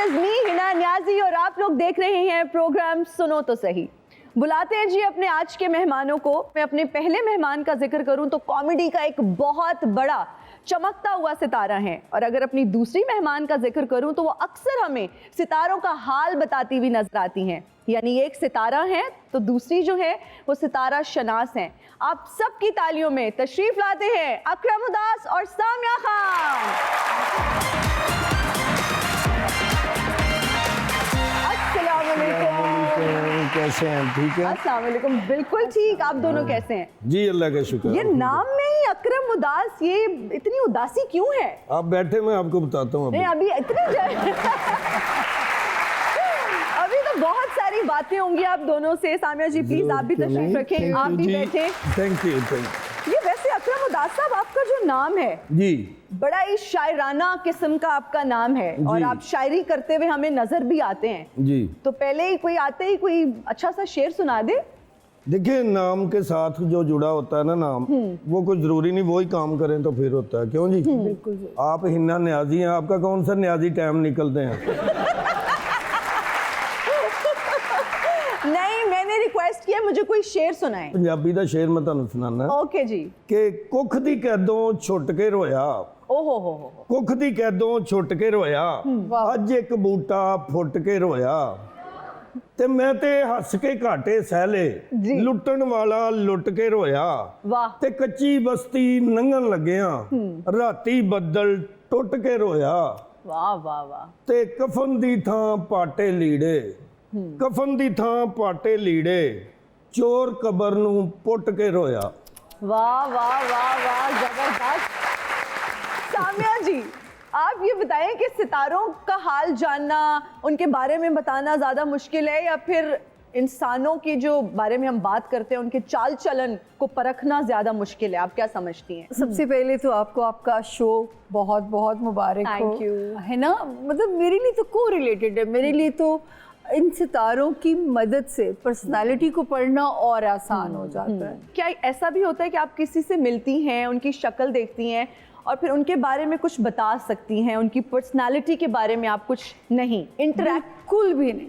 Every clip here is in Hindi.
इज मी हिना न्याजी और आप लोग देख रहे हैं प्रोग्राम सुनो तो सही। बुलाते हैं जी अपने आज के मेहमानों को। मैं अपने पहले मेहमान का जिक्र करूं तो कॉमेडी का एक बहुत बड़ा चमकता हुआ सितारा है, और अगर अपनी दूसरी मेहमान का जिक्र करूं तो वो अक्सर हमें सितारों का हाल बताती हुई नजर आती हैं। यानी एक सितारा है तो दूसरी जो है वो सितारा शनास हैं। आप सबकी तालियों में तशरीफ लाते हैं अकरम उदास और सामिया खान। कैसे हैं? ठीक है। अस्सलाम वालेकुम। बिल्कुल ठीक, आप दोनों कैसे हैं? जी अल्लाह का शुक्र। ये नाम में ही अकरम उदास, ये इतनी उदासी क्यों है? आप बैठे, मैं आपको बताता हूँ। नहीं अभी इतनी अभी तो बहुत सारी बातें होंगी आप दोनों से। सामिया जी प्लीज आप भी तशरीफ रखें, आप भी बैठे। Thank you. ये वैसे अकरम उदास साहब आपका जो नाम है जी बड़ा ही शायराना किस्म का आपका नाम है, और आप शायरी करते हुए हमें नजर भी आते हैं जी। तो पहले ही कोई आते ही कोई अच्छा सा शेर सुना दे। देखिए, नाम के साथ जो जुड़ा होता है ना नाम, वो कुछ जरूरी नहीं वही काम करें तो फिर होता है। क्यों जी? बिल्कुल। आप हिना न्याजी हैं, आपका कौन सा न्याजी टाइम निकलते हैं? नहीं, मैंने रिक्वेस्ट किया मुझे कोई शेर सुनाए। पंजाबी का शेर मैं ਤੁਹਾਨੂੰ सुनाना ओके जी। कि कुख दी कैदों छुट के रोया, ओहो हो। कुख दी कैदों छुट के रोया, अज एक बूटा फुट के रोया, ते मैं ते हस के घाटे सहले, लुटन वाला लुट के रोया, वाह। ते कच्ची बस्ती लंघन लग्या, राती बदल टुट के रोया, वाह वाह वाह। ते कफन दी थां पाटे लीड़े, कफन दी थां पाटे लीड़े, चोर कबर नूं पुट के रोया। वाह वाह वाह वाह, जबरदस्त। सामिया जी आप ये बताएं कि सितारों का हाल जानना, उनके बारे में बताना ज़्यादा मुश्किल है या फिर इंसानों की जो बारे में हम बात करते हैं उनके चाल चलन को परखना ज़्यादा मुश्किल है? आप क्या समझती हैं? सबसे पहले तो आपको आपका शो बहुत बहुत मुबारक हो। Thank you. है ना, मतलब मेरे लिए तो को रिलेटेड है। मेरे लिए तो इन सितारों की मदद से पर्सनालिटी को पढ़ना और आसान हो जाता है। क्या ऐसा भी होता है कि आप किसी से मिलती हैं, उनकी शक्ल देखती हैं और फिर उनके बारे में कुछ बता सकती हैं, उनकी पर्सनालिटी के बारे में आप कुछ नहीं इंटरेक्ट? बिल्कुल भी नहीं।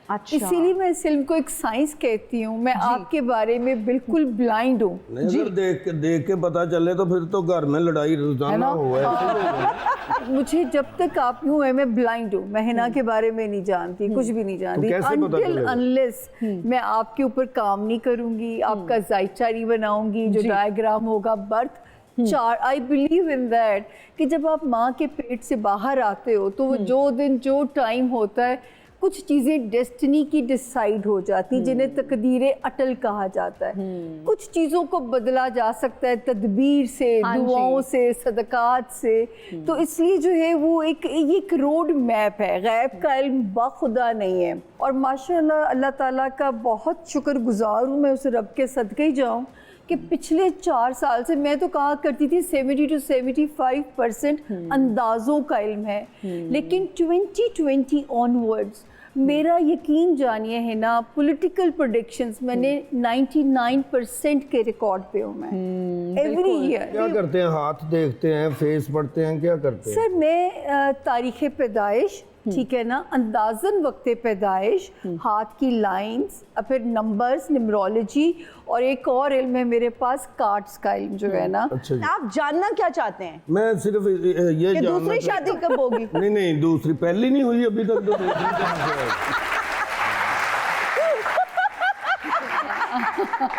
अच्छा। इसीलिए मैं इस फिल्म को एक साइंस कहती हूँ। मैं आपके बारे में बिल्कुल ब्लाइंड हूँ। नहीं, अगर देख के पता चले तो फिर तो घर में लड़ाई रोजाना हुआ है। मुझे जब तक आप यूँ है, मैं ब्लाइंड हूँ। मैं हिना के बारे में नहीं जानती, कुछ भी नहीं जानती। अनटिल अनलेस मैं आपके ऊपर काम नहीं करूँगी, आपका जायचा नहीं बनाऊंगी, जो डायग्राम होगा birth chart, I believe in that कि जब आप माँ के पेट से बाहर आते हो तो वो जो दिन जो टाइम होता है, कुछ चीज़ें डेस्टिनी की डिसाइड हो जाती, जिन्हें तकदीरें अटल कहा जाता है। कुछ चीज़ों को बदला जा सकता है तदबीर से, दुआओं से, सदकात से। तो इसलिए जो है वो एक रोड मैप है, गैब का इल्म बाखुदा नहीं है। और माशाअल्लाह अल्लाह ताला का बहुत शुक्रगुजार हूँ मैं, उस रब के सदके ही जाऊँ कि पिछले 4 साल से मैं तो कहा करती थी 70 to 75% अंदाज़ों का इल्म है, लेकिन 2020 ऑनवर्ड्स मेरा यकीन जानिए है ना, पॉलिटिकल प्रेडिक्शंस मैंने 99% के रिकॉर्ड पे हूँ मैं एवरी ईयर। क्या करते हैं? हाथ देखते हैं, फेस पढ़ते हैं, क्या करते हैं? सर मैं तारीख़ पैदाइश, ठीक है ना, अंदाज़न वक्त पैदाइश, हाथ की लाइंस, फिर नंबर्स, न्यूमरोलॉजी, और एक और इल्म है मेरे पास, कार्ड्स का इल्म जो है ना। अच्छा जी। आप जानना क्या चाहते हैं? मैं सिर्फ ये कि जानना दूसरी शादी कब होगी? नहीं, दूसरी पहली नहीं हुई अभी तक तो दूसरी कहाँ से आएगी?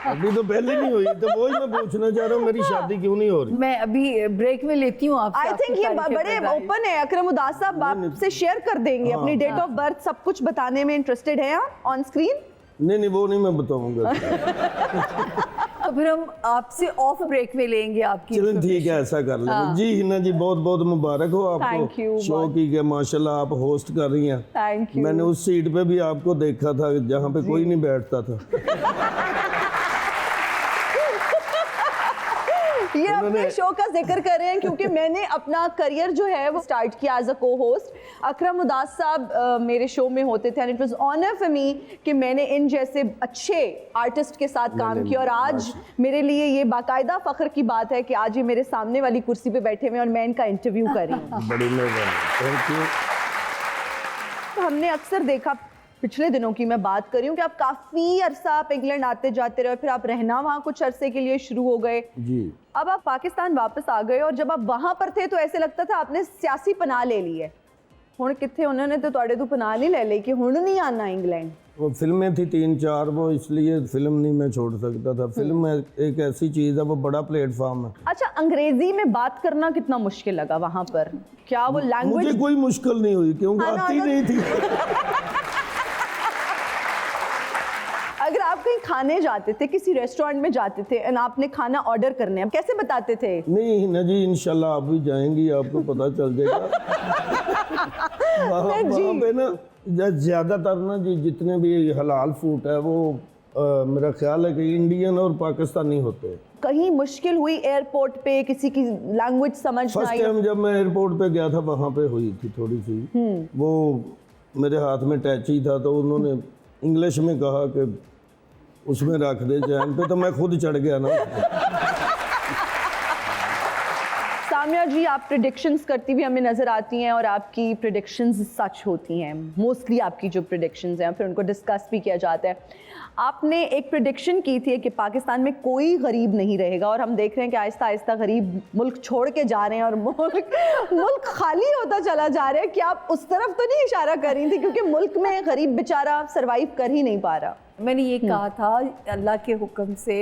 अभी तो पहले नहीं हुई, तो वही मैं पूछना चाह रहा हूँ, मेरी शादी क्यों नहीं हो रही? मैं अभी ब्रेक में लेती हूँ आपसे। आई थिंक ये बड़े ओपन है अकरम उदास साहब, आपसे शेयर कर देंगे अपनी डेट ऑफ बर्थ, सब कुछ बताने में इंटरेस्टेड है आप ऑन स्क्रीन? नहीं, वो नहीं मैं बताऊंगा। तो फिर हम आपसे ऑफ ब्रेक में लेंगे आपकी। चलें ठीक है, ऐसा कर लेंगे। जी हिना जी बहुत बहुत मुबारक हो आपको शो की के माशाल्लाह आप होस्ट कर रही हैं। Thank you. मैंने उस सीट पे भी आपको देखा था जहाँ पे कोई नहीं बैठता था। ये अपने शो का जिक्र कर रहे हैं क्योंकि मैंने अपना करियर जो है वो स्टार्ट किया एज अ को होस्ट। अकरम उदास साहब मेरे शो में होते थे and it was honour for me कि मैंने इन जैसे अच्छे आर्टिस्ट के साथ काम किया, और आज मेरे लिए ये बाकायदा फख्र की बात है कि आज ये मेरे सामने वाली कुर्सी पे बैठे हुए और मैं इनका इंटरव्यू कर रही हूँ। बड़ी मेहरबानी, थैंक यू। हमने अक्सर देखा, पिछले दिनों की मैं बात कर रही हूँ, कि आप काफी अरसा आप इंग्लैंड आते जाते रहे, फिर आप रहना वहाँ कुछ अरसे के लिए शुरू हो गए जी। अब आप पाकिस्तान वापस आ गए, और जब आप वहाँ पर थे तो ऐसे लगता था आपने सियासी पनाह ले ली है। हुण कित्थे उन्होंने तो तुहाडे तो पनाह नहीं ले ली कि हुण नहीं आना इंग्लैंड। वो फिल्में थी 3-4, वो इसलिए फिल्म नहीं मैं छोड़ सकता था। फिल्म एक ऐसी चीज़ है, वो बड़ा प्लेटफॉर्म है। अच्छा, अंग्रेजी में बात करना कितना मुश्किल लगा वहाँ पर? क्या वो लैंग्वेज? मुझे कोई मुश्किल नहीं हुई, क्योंकि आती नहीं थी। अगर आप कहीं खाने जाते थे, किसी रेस्टोरेंट में जाते थे और आपने खाना ऑर्डर करने, आप कैसे बताते थे? नहीं हिना जी, इंशाल्लाह आप भी जाएंगी, आपको पता चल जाएगा। वहाँ पे ना ज्यादातर ना जी जितने भी हलाल फूड है वो मेरा ख्याल है कि इंडियन और पाकिस्तानी होते हैं। कहीं मुश्किल हुई एयरपोर्ट पे, किसी की लैंग्वेज समझ ना फर्स्ट आई? टाइम जब मैं एयरपोर्ट पे गया था, वहाँ पे हुई थी थोड़ी सी। वो मेरे हाथ में टैची था, तो उन्होंने इंग्लिश में कहा कि उसमें रख दे चैन पे, तो मैं खुद चढ़ गया ना। सामिया जी, आप प्रेडिक्शंस करती हुई हमें नजर आती हैं, और आपकी प्रेडिक्शंस सच होती हैं मोस्टली। आपकी जो प्रेडिक्शंस हैं फिर उनको डिस्कस भी किया जाता है। आपने एक प्रेडिक्शन की थी कि पाकिस्तान में कोई गरीब नहीं रहेगा, और हम देख रहे हैं कि आहिस्ता आहिस्ता गरीब मुल्क छोड़ के जा रहे हैं और मुल्क खाली होता चला जा रहा है। कि आप उस तरफ तो नहीं इशारा कर रही थी, क्योंकि मुल्क में गरीब बेचारा सरवाइव कर ही नहीं पा रहा। मैंने ये कहा था अल्लाह के हुक्म से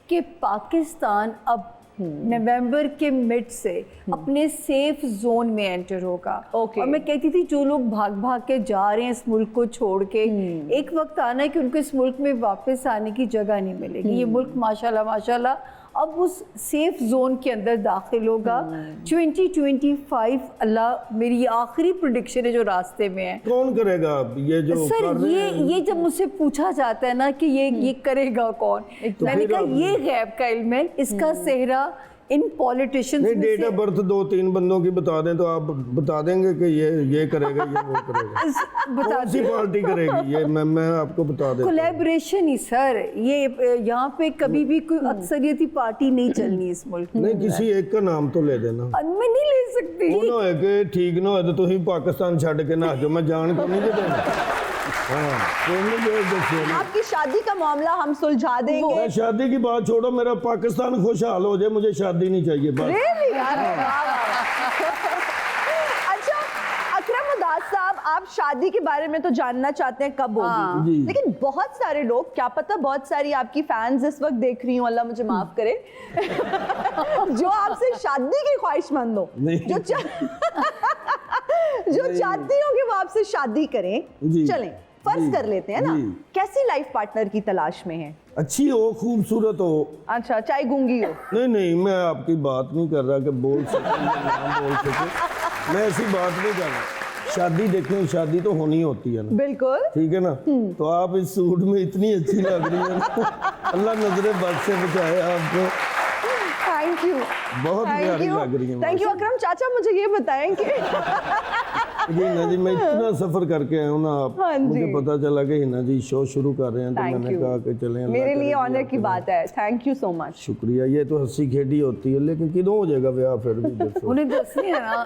कि पाकिस्तान अब नवंबर के मिड से अपने सेफ जोन में एंटर होगा। और मैं कहती थी जो लोग भाग भाग के जा रहे हैं इस मुल्क को छोड़ के, एक वक्त आना है कि उनको इस मुल्क में वापस आने की जगह नहीं मिलेगी। ये मुल्क माशाल्लाह माशाल्लाह अब उस सेफ जोन के अंदर दाखिल होगा। 2025 अल्लाह, मेरी आखिरी प्रेडिक्शन है जो रास्ते में है। कौन करेगा ये जो सर? कर रहे हैं? ये जब मुझसे पूछा जाता है ना कि ये करेगा कौन, मैंने कहा ये गैब का इल्म है, इसका सेहरा इन पॉलिटिशियंस नहीं, डेट ऑफ बर्थ 2-3 बंदों की बता दें तो आप बता देंगे कि ये करेगा, ये वो करेगा। कौन सी पार्टी करेगी ये मैं आपको बता देता हूं। कोलैबोरेशन ही सर, ये यहाँ पे कभी भी कोई अक्सरियती पार्टी नहीं चलनी इस मुल्क में। नहीं, किसी एक का नाम तो ले देना। मैं नहीं ले सकती। वो ना है कि ठीक ना हो तो तुम पाकिस्तान छड़ के ना जो मैं जान को नहीं देना। आपकी शादी का मामला हम सुलझा देंगे। मैं शादी की बात छोड़ो, मेरा पाकिस्तान खुशहाल हो जाए, मुझे शादी नहीं चाहिए बस। अच्छा अकरम उदास साहब, आप शादी के बारे में तो जानना चाहते हैं कब होगी, लेकिन बहुत सारे लोग, क्या पता बहुत सारी आपकी फैंस इस वक्त देख रही हूँ, अल्लाह मुझे माफ करे, जो आपसे शादी की ख्वाहिशमंद हो, जो चाहती हो कि वो आपसे शादी करें। चलें फर्ज कर लेते हैं ना, कैसी लाइफ पार्टनर की तलाश में है? अच्छी हो, खूबसूरत हो। अच्छा, चाहे गूंगी हो? नहीं, मैं आपकी बात नहीं कर रहा कि बोल सके ना बोल सके, मैं ऐसी बात नहीं कर रहा। शादी देखें, शादी तो होनी होती है ना। बिल्कुल ठीक है ना। तो आप इस सूट में इतनी अच्छी लग रही है ना, अल्लाह नजरे बद से बचाए आपको। थैंक यू, बहुत प्यारी लग रही है। थैंक यू अकरम चाचा। मुझे ये बताएं कि हिना जी, मैं इतना सफर करके आया हूँ ना, आप मुझे पता चला कि हिना जी शो शुरू कर रहे हैं, तो मैंने कहा कि चलें। मेरे लिए ऑनर की बात है, थैंक यू सो मच। शुक्रिया। ये तो हंसी खेड़ी होती है, लेकिन किदों हो जाएगा ब्याह फिर भी? उन्हें दसनी है ना,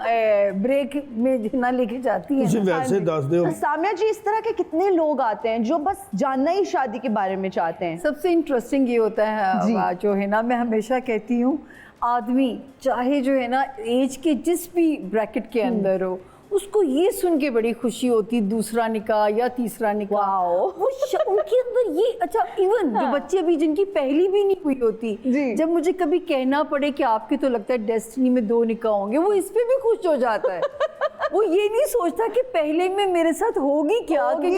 ब्रेक में जितना लेके जाती है। वैसे दस दो सामिया जी, इस तरह के कितने लोग आते हैं जो बस जानना ही शादी के बारे में चाहते हैं? सबसे इंटरेस्टिंग ये होता है जो है ना, मैं हमेशा कहती हूँ, आदमी चाहे जो है ना एज के जिस भी ब्रैकेट के अंदर हो, उसको ये सुन के बड़ी खुशी होती दूसरा निकाह या तीसरा निकाह। वो उनके अंदर ये, अच्छा इवन जो बच्चे भी जिनकी पहली भी नहीं हुई होती, जब मुझे कभी कहना पड़े कि आपके तो लगता है डेस्टिनी में 2 निकाह होंगे, वो इस पे भी खुश हो जाता है। वो ये नहीं सोचता कि पहले में मेरे साथ होगी क्या, कि जो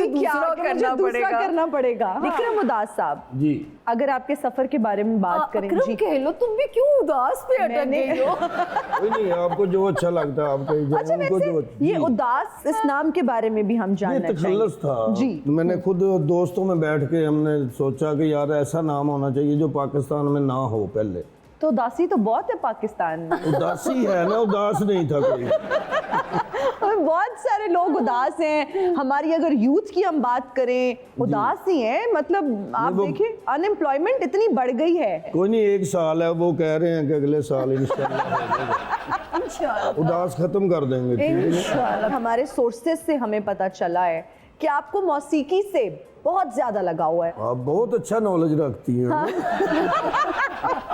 दूसरा करना पड़ेगा। विक्रम उदास साहब जी, अगर आपके सफर के बारे में बात करें जी, कह लो तुम भी क्यों उदास पे अटक गई हो? कोई नहीं, आपको जो अच्छा लगता है आप कहिए। अच्छा, वैसे ये उदास इस नाम के बारे में भी हम जानना चाहेंगे। था जी, मैंने खुद दोस्तों में बैठ के हमने सोचा कि यार ऐसा नाम होना चाहिए जो पाकिस्तान में ना हो पहले। तो उदासी तो बहुत है पाकिस्तान में। उदासी है ना, उदास नहीं था कोई। और बहुत सारे लोग उदास हैं। हमारी अगर यूथ की हम बात करें, उदास ही हैं। मतलब आप देखिए अनएम्प्लॉयमेंट इतनी बढ़ गई है। कोई नहीं, 1 साल है, वो कह रहे हैं कि अगले साल इंशाल्लाह उदास खत्म कर देंगे। इंशाल्लाह। हमारे सोर्सेज से हमें पता चला है कि आपको मौसीकी से बहुत ज्यादा लगाव है। आप बहुत अच्छा नॉलेज रखती हैं। हाँ।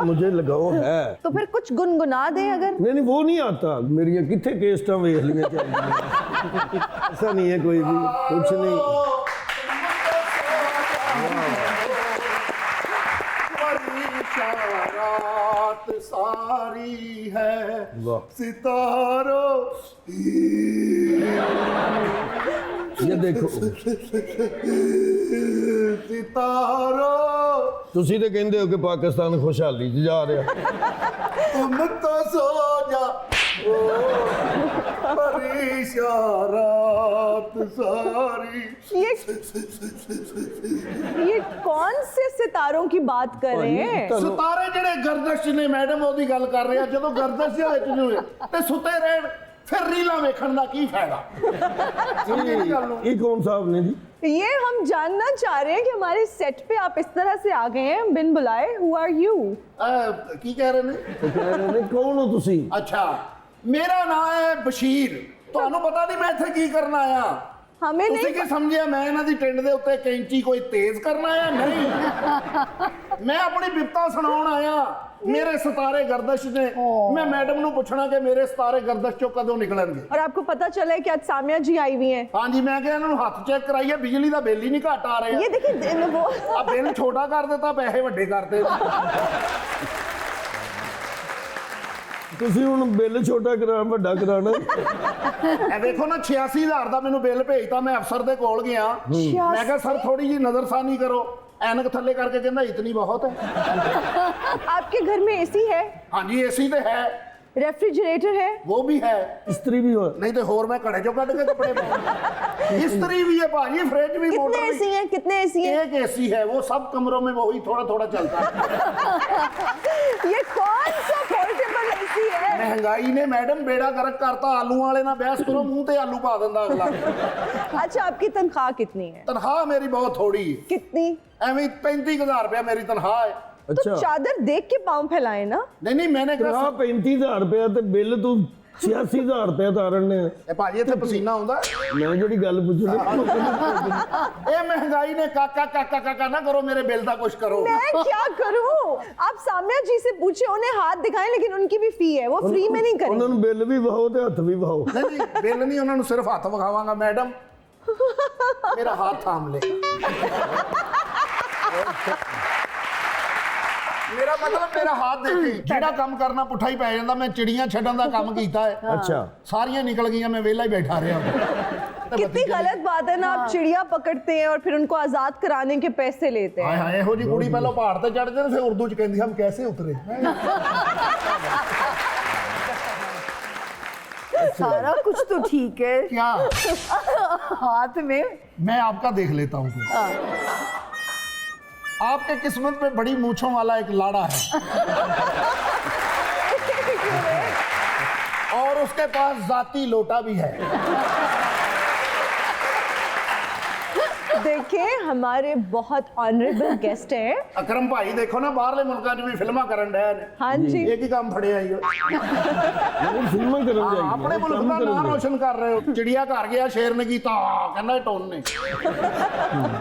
मुझे लगाव है। तो फिर कुछ गुनगुना दें अगर। नहीं वो नहीं आता मेरी कितने केस्टा वेख लिया चाहिए। ऐसा नहीं है कोई भी, कुछ नहीं। रात सारी है वाह। सितारों ये देखो सितारों ਤੁਸੀਂ ਤੇ ਕਹਿੰਦੇ ਹੋ ਕਿ ਪਾਕਿਸਤਾਨ ਖੁਸ਼ਹਾਲੀ 'ਚ ਜਾ ਰਿਹਾ। तुम तो सो जा परेशान रात सारी। ये कौन से सितारों की बात कर रहे हैं? सितारे ਜਿਹੜੇ ਗਰਦਸ਼ ਨੇ ਮੈਡਮ ਉਹਦੀ ਗੱਲ ਕਰ ਰਹੇ ਆ। ਜਦੋਂ ਗਰਦਸ਼ ਦੇ ਵਿੱਚ ਨੂੰ ਤੇ ਸੁੱਤੇ ਰਹਿਣ ਫਿਰ ਰੀਲਾਂ ਵੇਖਣ ਦਾ ਕੀ ਫਾਇਦਾ। ये कौन साहब ने जी? ये हम जानना चाह रहे हैं कि हमारे सेट पे आप इस तरह से आ गए हैं बिन बुलाए। Who are you? ਕੀ ਕਹਿ ਰਹੇ ਨੇ? तो कह रहे ने कौन हो तुसी? ਅੱਛਾ, ਮੇਰਾ ਨਾਮ ਹੈ ਬਸ਼ੀਰ। ਤੁਹਾਨੂੰ ਪਤਾ ਨਹੀਂ ਮੈਂ ਇੱਥੇ ਕੀ ਕਰਨ ਆਇਆ। हमें ਤੁਸੀਂ नहीं ਕੀ ਸਮਝਿਆ ਮੈਂ ਇਹਨਾਂ ਦੀ ਟਿੰਡ ਦੇ ਉੱਤੇ ਕੈਂਚੀ ਕੋਈ ਤੇਜ਼ ਕਰਨ ਆਇਆ? ਨਹੀਂ, ਮੈਂ ਆਪਣੀ ਬਿਪਤਾ ਸੁਣਾਉਣ ਆਇਆ। ਮੇਰੇ ਸਿਤਾਰੇ ਗਰਦਸ਼ ਨੇ। ਮੈਂ ਮੈਡਮ ਨੂੰ ਪੁੱਛਣਾ ਕਿ ਮੇਰੇ ਸਿਤਾਰੇ ਗਰਦਸ਼ ਚੋਂ ਕਦੋਂ ਨਿਕਲਣਗੇ। और आपको पता चला है कि आज सामिया जी आई हुई हैं। ਹਾਂਜੀ, ਮੈਂ ਕਿਹਾ ਇਹਨਾਂ ਨੂੰ ਹੱਥ ਚੈੱਕ ਕਰਾਈਏ, ਬਿਜਲੀ ਦਾ ਬਿੱਲ ਹੀ ਨਹੀਂ ਘੱਟ ਆ ਰਿਹਾ। ये देखिए वो ਆ ਬਿੱਲ ਛੋਟਾ ਕਰ ਦਿੱਤਾ, ਪੈਸੇ ਵੱਡੇ ਕਰਤੇ। ਤੁਸੀਂ ਹੁਣ ਬਿੱਲ ਛੋਟਾ ਕਰਾ ਵੱਡਾ ਕਰਾਣਾ। ਇਹ ਦੇਖੋ ਨਾ 86000 ਦਾ ਮੈਨੂੰ ਬਿੱਲ ਭੇਜਤਾ। ਮੈਂ ਅਫਸਰ ਦੇ ਕੋਲ ਗਿਆ। ਮੈਂ ਕਿਹਾ ਸਰ ਥੋੜੀ ਜੀ ਨਜ਼ਰਸਾਨੀ ਕਰੋ। ਐਨਕ ਥੱਲੇ ਕਰਕੇ ਕਹਿੰਦਾ ਇਤਨੀ ਬਹੁਤ ਹੈ। आपके घर में एसी है, ਹਾਂਜੀ ਏਸੀ ਤੇ ਹੈ, रेफ्रिजरेटर है। वो भी है। ਇਸਤਰੀ ਵੀ ਹੋ। नहीं तो होर मैं घड़े चो कट के कपड़े पाऊं। इस्त्री भी है भाजी, फ्रिज भी, कितने मोटर एसी भी। हैं? कितने एसी हैं? एक एसी है, वो सब कमरों में वही थोड़ा थोड़ा चलता है। ये कौन सा पोर्टेबल एसी है? महंगाई ने मैडम बेड़ा गर्क करता। आलू वाले ना बहस करो, मुंह ते आलू पा देंदा अगला। अच्छा, आपकी तनख्वाह कितनी है? तनख्वाह मेरी बहुत थोड़ी है। कितनी? एवं 35,000 रुपया मेरी तनख्वाह है। तो अच्छा चादर देख के पाँव फैलाए ना। नहीं नहीं, मैंने कहा ਤਨਖਾਹ 35000 ਰੁਪਇਆ ਤੇ ਬਿੱਲ ਤੂੰ 86000 ਰੁਪਇਆ ਤਾਰਨ ਨੇ। ए भाजी इत्थे पसीना आउंदा। ਮੈਂ ਜਿਹੜੀ ਗੱਲ ਪੁੱਛਣੀ ए महंगाई ने काका काका काका ना करो, मेरे बिल दा कुछ करो। मैं क्या करूं? आप सामिया जी से पूछे, उन्हें हाथ दिखाएं, लेकिन उनकी भी फी है, वो फ्री में नहीं ਉਹਨਾਂ करेंगे। ਨੂੰ ਬਿੱਲ ਵੀ ਵਹਾਓ ਤੇ ਹੱਥ ਵੀ ਵਹਾਓ। नहीं नहीं, बिल नहीं, उन्होंने सिर्फ हाथ विखावांगा मैडम। मेरा हाथ थाम ले। मेरा मतलब मेरा हाथ देखे ਜਿਹੜਾ ਕੰਮ ਕਰਨਾ ਪੁੱਠਾ ਹੀ ਪੈ ਜਾਂਦਾ। ਮੈਂ ਚਿੜੀਆਂ ਛੱਡਣ ਦਾ ਕੰਮ ਕੀਤਾ ਹੈ। अच्छा ਸਾਰੀਆਂ ਨਿਕਲ ਗਈਆਂ, ਮੈਂ ਵਿਹਲਾ ਹੀ ਬੈਠਾ ਰਿਹਾ। कितनी गलत बात है ना। आप चिड़िया पकड़ते हैं और फिर उनको आजाद कराने के पैसे लेते ਹਾਏ हैं। ਹਾਏ, ਇਹੋ ਜੀ ਕੁੜੀ ਪਹਿਲਾਂ ਪਹਾੜ ਤੇ ਚੜ੍ਹਦੇ ਨੇ, ਫਿਰ ਉਰਦੂ ਚ ਕਹਿੰਦੀ ਹਮ ਕੈਸੇ ਉਤਰੇ। सारा कुछ तो ठीक है। क्या? हाथ में मैं आपका देख लेता हूँ। आपके किस्मत में बड़ी मूंछों वाला एक लाड़ा है और उसके पास जाती लोटा भी है। देखिए, हमारे बहुत ऑनरेबल गेस्ट हैं। अकरम भाई देखो ना, बाहरले मुल्कां च भी फिल्मां करन डे ने। हाँ जी। एक ही काम फड़िया ही ਫਿਲਮਾਂ ਕਰਨ ਜਾਈਏ अपने मुल्क का नाम रोशन कर रहे हो। चिड़िया घर गया, शेर ने कीता, कहना टोन ने।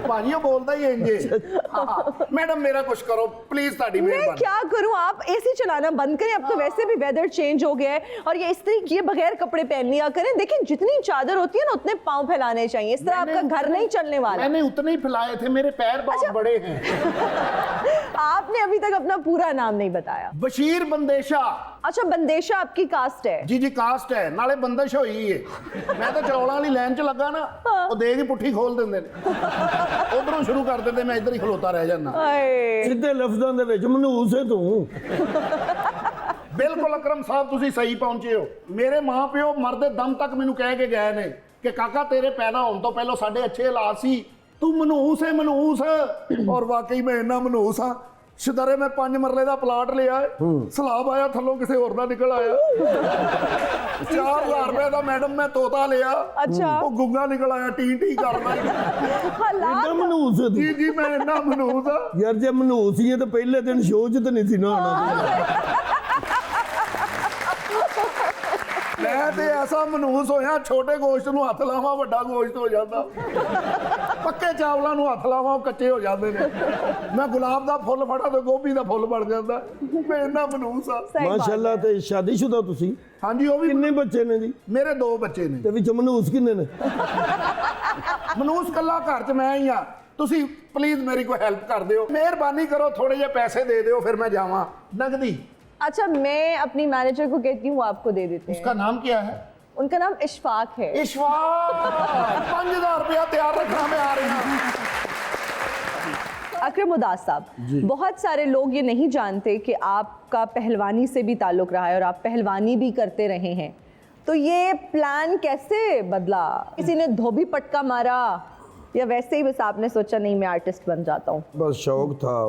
भाजी वो बोलता ही है इंजे। मैडम मेरा कुछ करो प्लीज, ताड़ी मैं मेहरबानी। क्या करूं? आप एसी चलाना बंद करें। अब तो वैसे भी वेदर चेंज हो गया है, और ये इस्त्री किए बगैर कपड़े पहन लिया करें। देखिए, जितनी चादर होती है ना, उतने पाँव फैलाने चाहिए। इस तरह आपका घर नहीं चलने वाला। मैंने उतने ही फैलाए थे, मेरे पैर बहुत बड़े हैं। आपने अभी तक अपना पूरा नाम नहीं बताया। बशीर बंदेशा। अच्छा, बंदेशा आपकी कास्ट है? जी जी कास्ट है, नाले बंदिश हुई है। मैं तो चौलों वाली लाइन च लगा ना, वो देख ही पुट्ठी खोल देंदे ने, उधरों शुरू कर देंदे, मैं इधर ही खलोता रह जाना। आए। ਸਿੱਧੇ ਲਫ਼ਜ਼ਾਂ ਦੇ ਵਿੱਚ ਮਨਹੂਸ ਹੈ ਤੂੰ। ਬਿਲਕੁਲ ਅਕਰਮ ਸਾਹਿਬ, ਤੁਸੀਂ ਸਹੀ ਪਹੁੰਚੇ ਹੋ। ਮੇਰੇ ਮਾਂ ਪਿਓ ਮਰਦੇ ਦਮ ਤੱਕ ਮੈਨੂੰ ਕਹਿ ਕੇ ਗਏ ਨੇ ਕਿ ਕਾਕਾ ਤੇਰੇ ਪੈਦਾ ਹੋਣ ਤੋਂ ਪਹਿਲਾਂ ਸਾਡੇ ਅੱਛੇ ਹਾਲਾਤ ਸੀ, ਤੂੰ ਮਨਹੂਸ ਹੈ ਮਨਹੂਸ। ਔਰ ਵਾਕਈ ਮੈਂ ਇੰਨਾ ਮਨਹੂਸ ਹਾਂ ਸਿਦਾਰੇ ਮੈਂ 5 ਮਰਲੇ ਦਾ ਪਲਾਟ ਲਿਆ ਸਲਾਬ ਆਇਆ ਥੱਲੋਂ ਕਿਸੇ ਹੋਰ ਦਾ ਨਿਕਲ ਆਇਆ 4000 ਰੁਪਏ ਦਾ ਮੈਡਮ ਮੈਂ ਤੋਤਾ ਲਿਆ ਅੱਛਾ। ਉਹ ਗੁੰਗਾ ਨਿਕਲ ਆਇਆ ਟੀ ਟੀ ਕਰਦਾ ਹਾਲਾਤ ਇੰਨਾ ਮਨਹੂਸ ਹੈ ਜੀ ਤੂੰ। ਜੀ ਮੈਂ ਇੰਨਾ ਮਨਹੂਸ ਆ ਯਾਰ ਜੇ ਮਨਹੂਸ ਹੀ ਹੈ ਤਾਂ ਪਹਿਲੇ ਦਿਨ ਸ਼ੋਅ 'ਚ ਤਾਂ ਨਹੀਂ ਸੀ ਨਾ ਆਉਣਾ। ਮੈਂ ਤੇ ਐਸਾ ਮਨਹੂਸ ਹੋਇਆ ਛੋਟੇ ਗੋਸ਼ਤ ਨੂੰ ਹੱਥ ਲਾਵਾਂ ਵੱਡਾ ਗੋਸ਼ਤ ਹੋ ਜਾਂਦਾ ਪੱਕੇ ਚਾਵਲਾਂ ਨੂੰ ਹੱਥ ਲਾਵਾਂ ਉਹ ਕੱਚੇ ਹੋ ਜਾਂਦੇ ਨੇ ਮੈਂ ਗੁਲਾਬ ਦਾ ਫੁੱਲ ਫੜਾ ਤੇ ਗੋਭੀ ਦਾ ਫੁੱਲ ਬਣ ਜਾਂਦਾ ਮੈਂ ਇੰਨਾ ਮਨਹੂਸ ਆ ਸਹੀ ਬਾਤ ਮਾਸ਼ਾਅੱਲਾ। ਹੈ। ਤੇ ਸ਼ਾਦੀशुदा ਤੁਸੀਂ ਹਾਂਜੀ ਉਹ ਵੀ ਕਿੰਨੇ ਬੱਚੇ ਨੇ ਜੀ? ਮੇਰੇ 2 ਬੱਚੇ ਨੇ ਤੇ ਵਿੱਚ ਮਨਹੂਸ ਕਿੰਨੇ ਨੇ? ਮਨੂਸ ਕੱਲਾ ਘਰ 'ਚ ਮੈਂ ਹੀ ਆ ਤੁਸੀਂ ਪਲੀਜ਼ ਮੇਰੀ ਕੋਈ ਹੈਲਪ ਕਰ ਦਿਓ ਮਿਹਰਬਾਨੀ ਕਰੋ ਥੋੜੇ ਜਿਹੇ ਪੈਸੇ ਦੇ ਦਿਓ ਫਿਰ मैं जावा नगदी अच्छा, मैं अपनी मैनेजर को कहती हूँ वो आपको दे देते हैं। उसका नाम क्या है उनका नाम इशफाक है। इशफाक 5000 रुपया तैयार रखना मैं आ रही हूँ अकरम उदास साहब, बहुत सारे लोग ये नहीं जानते कि आपका पहलवानी से भी ताल्लुक रहा है और आप पहलवानी भी करते रहे हैं, तो ये प्लान कैसे बदला? किसी ने धोबी पटका मारा या वैसे ही बस आपने सोचा नहीं मैं आर्टिस्ट बन जाता हूँ? बस शौक था।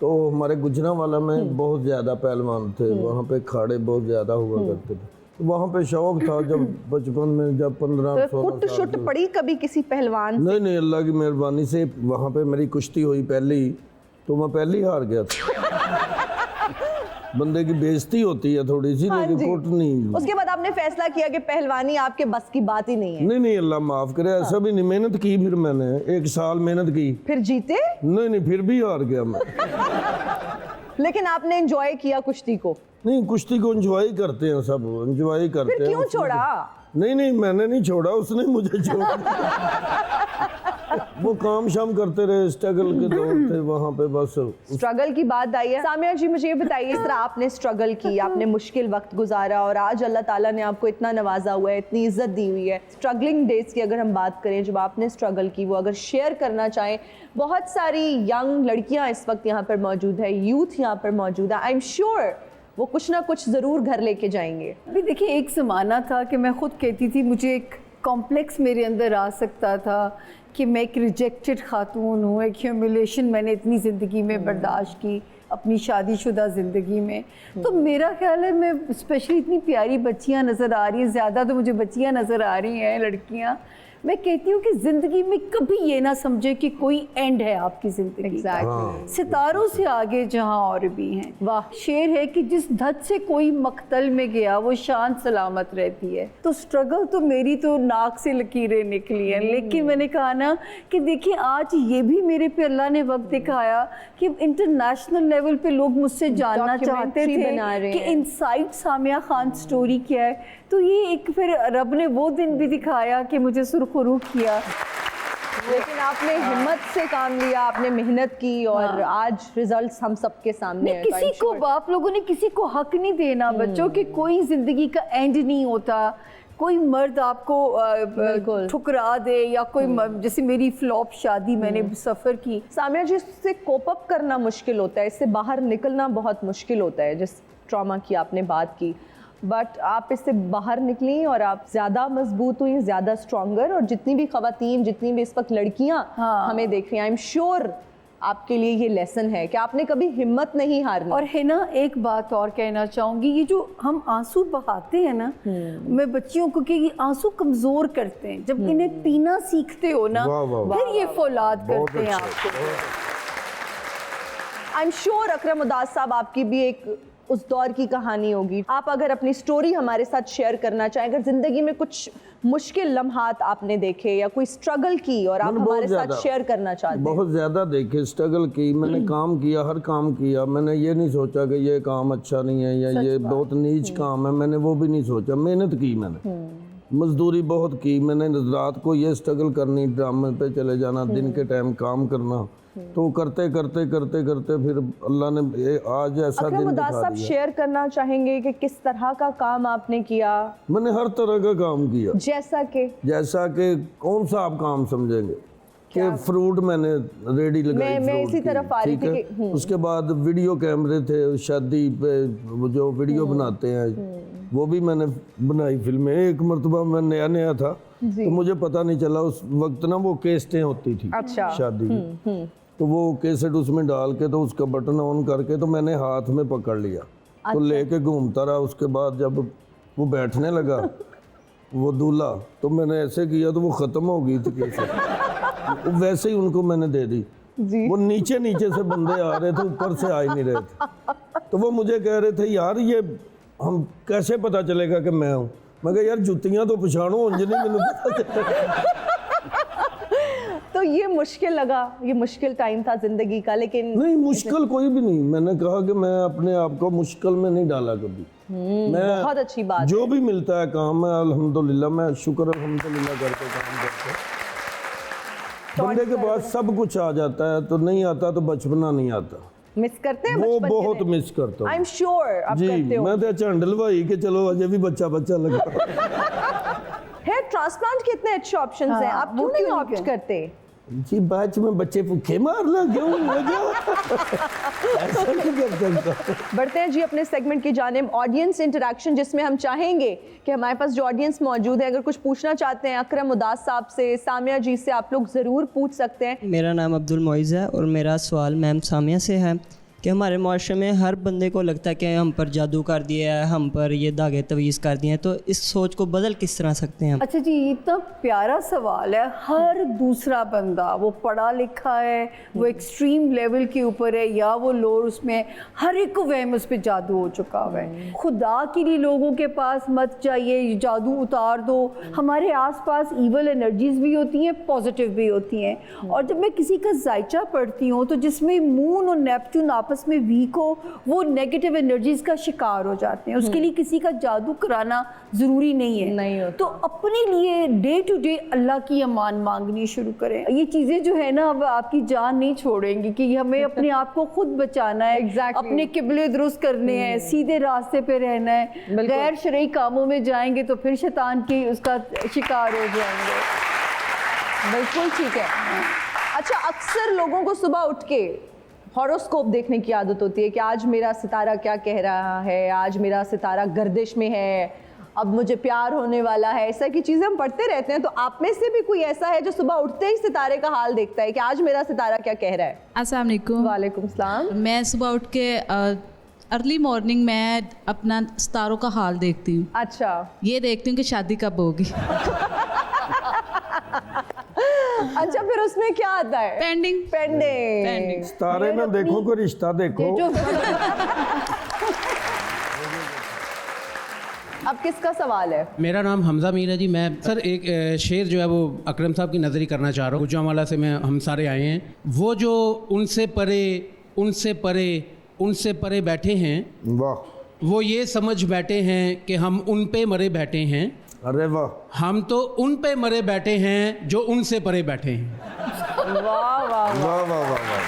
तो हमारे गुजरांवाला में बहुत ज़्यादा पहलवान थे, वहाँ पे खाड़े बहुत ज़्यादा हुआ करते थे। तो वहाँ पे शौक था जब बचपन में, जब 15-16 कुट साल शुट की- पड़ी कभी किसी पहलवान से? नहीं नहीं, अल्लाह की मेहरबानी से वहाँ पे मेरी कुश्ती हुई पहली, तो मैं पहली हार गया था। बंदे की बेइज्जती होती है थोड़ी सी, हाँ लेकिन जी। कुट नहीं। उसके बाद आपने फैसला किया कि पहलवानी आपके बस की बात ही नहीं है। नहीं नहीं, अल्लाह माफ करे, ऐसा भी नहीं। मेहनत की, फिर मैंने 1 साल मेहनत की। फिर जीते, नहीं नहीं, फिर भी हार गया मैं। लेकिन आपने एंजॉय किया कुश्ती को। नहीं, कुश्ती को एंजॉय करते हैं सब, एंजॉय करते फिर हैं। क्यों उसमें- छोड़ा? नहीं नहीं, मैंने नहीं छोड़ा, उसने मुझे छोड़ा। वो काम शाम करते रहे, स्ट्रगल के दौर थे वहाँ पे बस। स्ट्रगल की बात आई है, सामिया जी मुझे ये बताइए, इस तरह आपने स्ट्रगल की, आपने मुश्किल वक्त गुजारा और आज अल्लाह ताला ने आपको इतना नवाजा हुआ है, इतनी इज्जत दी हुई है। स्ट्रगलिंग डेज की अगर हम बात करें, जब आपने स्ट्रगल की, वो अगर शेयर करना चाहें, बहुत सारी यंग लड़कियां इस वक्त यहाँ पर मौजूद है, यूथ यहाँ पर मौजूद है, आई एम श्योर वो कुछ ना कुछ ज़रूर घर लेके जाएंगे। अभी देखिए, एक ज़माना था कि मैं खुद कहती थी, मुझे एक कॉम्प्लेक्स मेरे अंदर आ सकता था कि मैं एक रिजेक्टेड खातून हूँ, एक ह्यूमिलेशन मैंने इतनी ज़िंदगी में बर्दाश्त की, अपनी शादीशुदा ज़िंदगी में। तो मेरा ख्याल है, मैं स्पेशली इतनी प्यारी बच्चियाँ नज़र आ रही हैं, ज़्यादा तो मुझे बच्चियाँ नज़र आ रही हैं, लड़कियाँ। मैं कहती हूँ कि ज़िंदगी में कभी ये ना समझे कि कोई एंड है आपकी ज़िंदगी का। Exactly. सितारों से आगे जहाँ और भी हैं। वाह। शेर है कि जिस धत से कोई मक्तल में गया वो शान सलामत रहती है। तो स्ट्रगल तो मेरी तो नाक से लकीरें निकली हैं, लेकिन मैंने कहा ना कि देखिए, आज ये भी मेरे पे अल्लाह ने वक्त दिखाया कि इंटरनेशनल लेवल पे लोग मुझसे जानना चाहते Documentary थे बना रहे कि हैं। इनसाइड सामिया खान स्टोरी क्या है। तो ये एक फिर रब ने वो दिन भी दिखाया कि मुझे सुरखरू किया। लेकिन आपने हिम्मत से काम लिया, आपने मेहनत की और आज रिजल्ट्स हम सबके सामने हैं। किसी को, आप लोगों ने किसी को हक नहीं देना बच्चों कि कोई जिंदगी का एंड नहीं होता। कोई मर्द आपको ठुकरा दे या कोई जैसे मेरी फ्लॉप शादी मैंने सफ़र की। सामिया जी, इससे कोप अप करना मुश्किल होता है, इससे बाहर निकलना बहुत मुश्किल होता है, जिस ट्रॉमा की आपने बात की, बट आप इससे बाहर निकली और आप ज़्यादा मजबूत हुई, ज़्यादा स्ट्रॉन्गर। और जितनी भी ख़वातीन, जितनी भी इस वक्त लड़कियाँ हमें देख रही हैं, आई एम श्योर आपके लिए ये लेसन है कि आपने कभी हिम्मत नहीं हारनी। और है ना, एक बात और कहना चाहूँगी, ये जो हम आंसू बहाते हैं ना, मैं बच्चियों को कि ये आंसू कमज़ोर करते हैं। जब इन्हें पीना सीखते हो ना, वाह, वाह, वाह। फिर ये फौलाद बहुत करते हैं अच्छा, आपको। आई एम श्योर अकरम उदास साहब, आपकी भी एक उस दौर की कहानी होगी। आप अगर अपनी स्टोरी हमारे साथ शेयर करना चाहें, अगर ज़िंदगी में कुछ मुश्किल लम्हात आपने देखे या कोई स्ट्रगल की और आप मैंने बहुत हमारे साथ ज़्यादा- शेयर करना चाहते हैं। बहुत ज़्यादा देखे, स्ट्रगल की, मैंने काम किया, हर काम किया। मैंने ये नहीं सोचा कि ये काम अच्छा नहीं है या ये बहुत नीच काम है, मैंने वो भी नहीं सोचा। मेहनत की मैंने, मजदूरी बहुत की मैंने। रात को ये स्ट्रगल करनी, ड्रामे पे चले जाना, दिन के टाइम काम करना। तो करते करते करते करते फिर अल्लाह ने आज ऐसा अकरम दिन उदास दिखा साहब, दिया। शेयर करना चाहेंगे कि किस तरह का काम आपने किया? मैंने हर तरह का काम किया, जैसा कि जैसा कि कौन सा आप काम समझेंगे कि फ्रूट मैंने रेडी लगाई, मैं फ्रूट इसी की, तरफ आ रही ठीक थी है? कि- उसके बाद वीडियो कैमरे थे, शादी पे वो जो वीडियो बनाते हैं, वो भी मैंने बनाई फिल्में। एक मरतबा मैं नया नया था तो मुझे पता नहीं चला, उस वक्त ना वो केस्टें होती थी अच्छा। शादी की। तो वो कैसेट उसमें डाल के तो उसका बटन ऑन करके तो मैंने हाथ में पकड़ लिया, तो लेके घूमता रहा। उसके बाद जब वो बैठने लगा वो दूल्हा, तो मैंने ऐसे किया तो वो ख़त्म हो गई थी कैसेट। वैसे ही उनको मैंने दे दी। वो नीचे नीचे से बंदे आ रहे थे, ऊपर से आ ही नहीं रहे थे। तो वो मुझे कह रहे थे यार ये हम कैसे पता चलेगा कि मैं हूँ। मैं कहा यार जुतियाँ तो पछाणो, उंज नहीं मैंने पता चलेगा। तो ये मुश्किल लगा, ये मुश्किल टाइम था जिंदगी का, लेकिन नहीं मुश्किल कोई भी नहीं। मैंने कहा कि मैं अपने आप को मुश्किल में नहीं डाला कभी। मैं बहुत अच्छी बात जो भी मिलता है काम में अल्हम्दुलिल्लाह, मैं शुक्र अल्हम्दुलिल्लाह करके काम करते। बंदे के पास सब कुछ आ जाता है, तो नहीं आता तो बचपना नहीं आता। मिस करते हैं वो बचपन के बहुत दिन? मिस करता हूँ। आई एम श्योर आप जी, करते हो। मैं तो झंडल भाई के चलो अजय भी बच्चा बच्चा लगा। हेयर ट्रांसप्लांट के इतने अच्छे ऑप्शंस हैं, आप वो क्यों नहीं क्यों ऑप्ट नहीं करते? जी बाद में बच्चे भूखे मारना क्यों लगा? ऐसा नहीं कर सकता। बढ़ते हैं जी अपने सेगमेंट की जानिब, ऑडियंस इंटरेक्शन, जिसमें हम चाहेंगे कि हमारे पास जो ऑडियंस मौजूद है अगर कुछ पूछना चाहते हैं अकरम उदास साहब से, सामिया जी से, आप लोग ज़रूर पूछ सकते हैं। मेरा नाम अब्दुल मोइज़ है और मेरा सवाल मैम सामिया से है कि हमारे माशरे में हर बंदे को लगता है कि हम पर जादू कर दिया है, हम पर ये धागे तवीज़ कर दिए हैं, तो इस सोच को बदल किस तरह सकते हैं हम? अच्छा जी, ये इतना प्यारा सवाल है। हर दूसरा बंदा, वो पढ़ा लिखा है, वो एक्सट्रीम लेवल के ऊपर है या वो लोअर उसमें है, हर एक को वहम उस पर जादू हो चुका हुआ है। खुदा के लिए लोगों के पास मत जाइए, जादू उतार दो। हमारे आसपास इवल एनर्जीज भी होती हैं, पॉजिटिव भी होती हैं। और जब मैं किसी का जायचा पढ़ती हूँ तो जिसमें मून और नेपच्यून आपस में वीक हो, वो नेगेटिव एनर्जीज का शिकार हो जाते हैं। उसके लिए किसी का जादू कराना ज़रूरी नहीं है। नहीं होता। तो अपने लिए डे टू डे अल्लाह की अमान मांगनी शुरू करें। ये चीज़ें जो है ना अब आपकी जान नहीं छोड़ेंगी कि हमें अपने आप को खुद बचाना है। Exactly. अपने किबले दुरुस्त करने हैं, सीधे रास्ते पे रहना है। गैर शरई कामों में जाएंगे तो फिर शैतान की उसका शिकार हो जाएंगे। बिल्कुल ठीक है। अच्छा, अक्सर लोगों को सुबह उठ के हॉरोस्कोप देखने की आदत होती है कि आज मेरा सितारा क्या कह रहा है, आज मेरा सितारा गर्दिश में है, अब मुझे प्यार होने वाला है, ऐसा की चीज़ें हम पढ़ते रहते हैं। तो आप में से भी कोई ऐसा है जो सुबह उठते ही सितारे का हाल देखता है कि आज मेरा सितारा क्या कह रहा है? अस्सलाम वालेकुम। वालेकुम सलाम। मैं सुबह उठ के अर्ली मॉर्निंग मैं अपना सितारों का हाल देखती हूँ। अच्छा, ये देखती हूँ कि शादी कब होगी। अच्छा, फिर उसमें क्या आता है? पेंडिंग। पेंडिंग। तारे में देखो कोई रिश्ता देखो। अब किसका सवाल है? मेरा नाम हमजा मीर है जी। मैं सर एक शेर जो है वो अकरम साहब की नज़री करना चाह रहा हूँ। गुजरांवाला से हम सारे आए हैं। वो जो उनसे परे उनसे परे उनसे परे बैठे हैं, वाह। वो ये समझ बैठे हैं कि हम उन पे मरे बैठे हैं। अरे वाह। हम तो उन पे मरे बैठे हैं जो उनसे परे बैठे हैं। वाह वाह वाह। वाह वाह वाह वाह।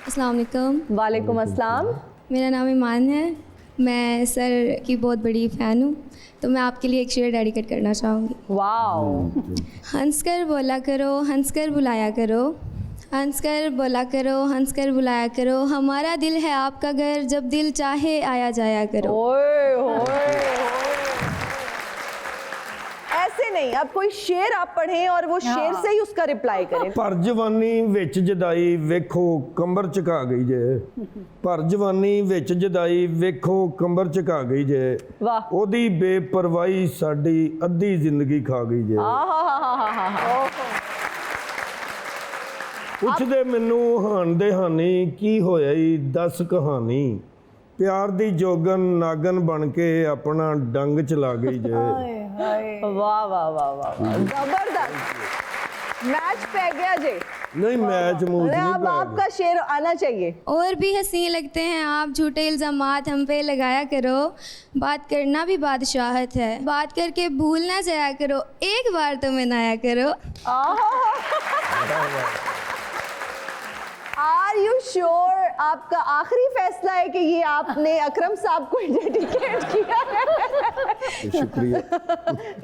अस्सलाम वालेकुम। वालेकुम अस्सलाम। मेरा नाम ईमान है। मैं सर की बहुत बड़ी फ़ैन हूँ, तो मैं आपके लिए एक शेर डेडिकेट करना चाहूँगी। वाह। हंसकर बोला करो, हंसकर बुलाया करो, हंसकर बोला करो, हंसकर बुलाया करो, हमारा दिल है आपका घर, जब दिल चाहे आया जाया करो। ओए होए। ऐसे नहीं, अब कोई शेर आप पढ़ें और वो शेर से ही उसका रिप्लाई करें। पर जवानी विच जदाई वेखो कंबर चका गई जे। पर जवानी विच जदाई वेखो कंबर चका गई जे। वाह। ओदी बेपरवाही साडी अद्धी जिंदगी खा गई जे। ਪੁੱਛਦੇ ਮੈਨੂੰ ਹਾਨ ਦੇ ਹਾਨੀ ਕੀ ਹੋਇਆ ਈ ਦੱਸ ਕਹਾਣੀ ਪਿਆਰ ਦੀ ਜੋਗਨ ਨਾਗਨ ਬਣ ਕੇ ਆਪਣਾ ਡੰਗ ਚਲਾ ਗਈ ਜੇ। वाह वाह वाह वाह, जबरदस्त मैच पै गया जी। नहीं मैच मूच अरे नहीं अब पै आपका शेर आना चाहिए। और भी हसीन लगते हैं आप, झूठे इल्ज़ामात हम पे लगाया करो, बात करना भी बादशाहत है, बात करके भूल ना जाया करो, एक बार तो मनाया करो। आर यू श्योर आपका आखिरी फैसला है कि ये आपने अकरम साहब को डेडिकेट किया है? शुक्रिया।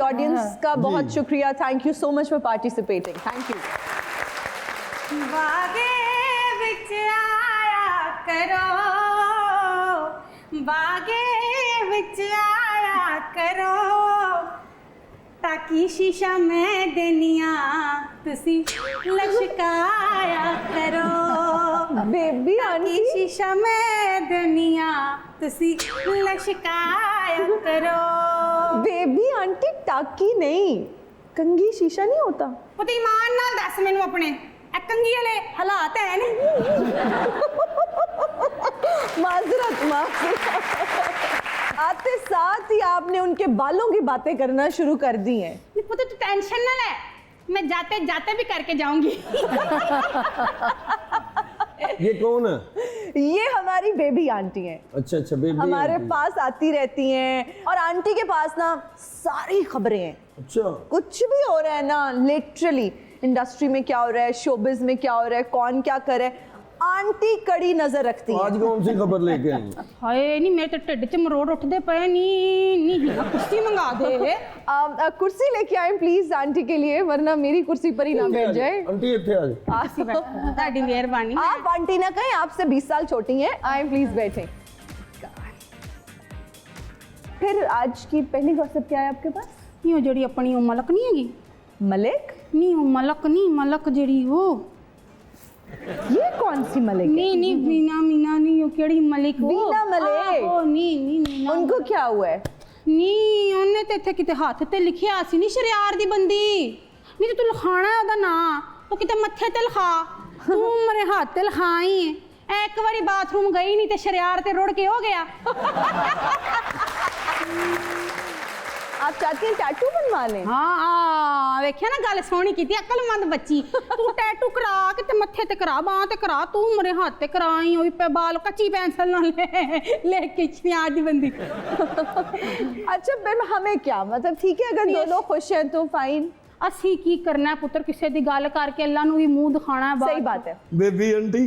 ऑडियंस का बहुत शुक्रिया। Thank you so much for participating. Thank you. बागे विच आया करो, बागे विच आया करो, ताकि शीशा मैं देनिया तुसी लशकाया करो बेबी आंटी ताकि शीशा मैं देनिया तुसी लशकाया करो बेबी आंटी टाकी नहीं, कंघी शीशा नहीं होता। पुत ईमान नाल दस मैनू अपने ए कंघी वाले हालात है नहीं माजरत आते साथ ही आपने उनके बालों की बातें करना शुरू कर दी हैं। पुत तू टेंशन ना ले, मैं जाते जाते भी करके जाऊंगी ये कौन है? ये हमारी बेबी आंटी हैं। अच्छा अच्छा, बेबी हमारे आंटी। पास आती रहती हैं और आंटी के पास ना सारी खबरें हैं। अच्छा, कुछ भी हो रहा है ना, लिटरली इंडस्ट्री में क्या हो रहा है, शोबिज में क्या हो रहा है, कौन क्या करे, आंटी कड़ी नजर रखती है। आज कौन सी खबर लेके आई? हाय नहीं मेरे तो ढिड च मरोड़ उठदे पे नी कुर्सी मंगा दे कुर्सी लेके आए प्लीज आंटी के लिए, वरना मेरी कुर्सी पर ही ना बैठ जाए। आंटी इत्थे आ जाओ। ਤੁਹਾਡੀ ਮਿਹਰਬਾਨੀ आप आंटी ना कहें, आपसे 20 साल छोटी हैं। आए प्लीज बैठे। फिर आज की पहली गॉसिप क्या है आपके पास? ਨਹੀਂ ਉਹ ਜਿਹੜੀ ਆਪਣੀ ਉਹ ਮਲਕ ਨਹੀਂ ਹੈਗੀ, मलिक? ਨਹੀਂ ਉਹ ਮਲਕ ਨਹੀਂ, ਮਲਕ ਜਿਹੜੀ ਉਹ ये कौन सी मलिक है? ਨਹੀਂ ਵੀਨਾ ਨਹੀਂ ਉਹ ਕਿਹੜੀ ਮਲਿਕ ਉਹ ਵੀਨਾ ਮਲਿਕ। ਉਹ ਨਹੀਂ उनको क्या हुआ है? ਨਹੀਂ ਉਹਨੇ ਤੇ ਇੱਥੇ ਕਿਤੇ ਹੱਥ ਤੇ ਲਿਖਿਆ ਸੀ ਨਹੀਂ ਸ਼ਰਿਆਰ ਦੀ ਬੰਦੀ, ਨਹੀਂ ਤੇ ਤੂੰ ਲਿਖਾਣਾ ਉਹਦਾ ਨਾਂ, ਤੂੰ ਕਿਤੇ ਮੱਥੇ ਤੇ ਲਿਖਾ, ਤੂੰ ਮੇਰੇ ਹੱਥ ਤੇ ਲਿਖਾਈ ਐ ਇੱਕ ਵਾਰੀ ਬਾਥਰੂਮ ਗਈ ਨਹੀਂ ਤੇ ਸ਼ਰਿਆਰ ਤੇ ਰੁੜ ਕੇ ਹੋ ਗਿਆ आप चाहती हैं टैटू बनवा लें? ਹਾਂ ਵੇਖਿਆ ਨਾ ਗੱਲ ਸੋਹਣੀ ਕੀਤੀ, ਅਕਲਮੰਦ ਬੱਚੀ, ਤੂੰ ਟੈਟੂ ਕਰਾ ਕੇ ਤੇ ਮੱਥੇ ਤੇ ਕਰਾ, ਬਾਹਾਂ ਤੇ ਕਰਾ, ਤੂੰ ਮੇਰੇ ਹੱਥ ਤੇ ਕਰਾਈ, ਉਹ ਵੀ ਬਾਲ ਕੱਚੀ ਪੈਨਸਲ ਨਾਲ ਲੈ ਕੇ ਸ਼ਰਿਆਰ ਦੀ ਬੰਦੀ अच्छा फिर हमें क्या मतलब, ठीक है अगर दोनों खुश हैं तो फाइन। ਅਸੀਂ ਕੀ ਕਰਨਾ ਪੁੱਤਰ, ਕਿਸੇ ਦੀ ਗੱਲ ਕਰਕੇ ਅੱਲਾ ਨੂੰ ਵੀ ਮੂੰਹ ਦਿਖਾਣਾ ਹੈ। सही बात है। ਬੇਬੀ ਆਂਟੀ,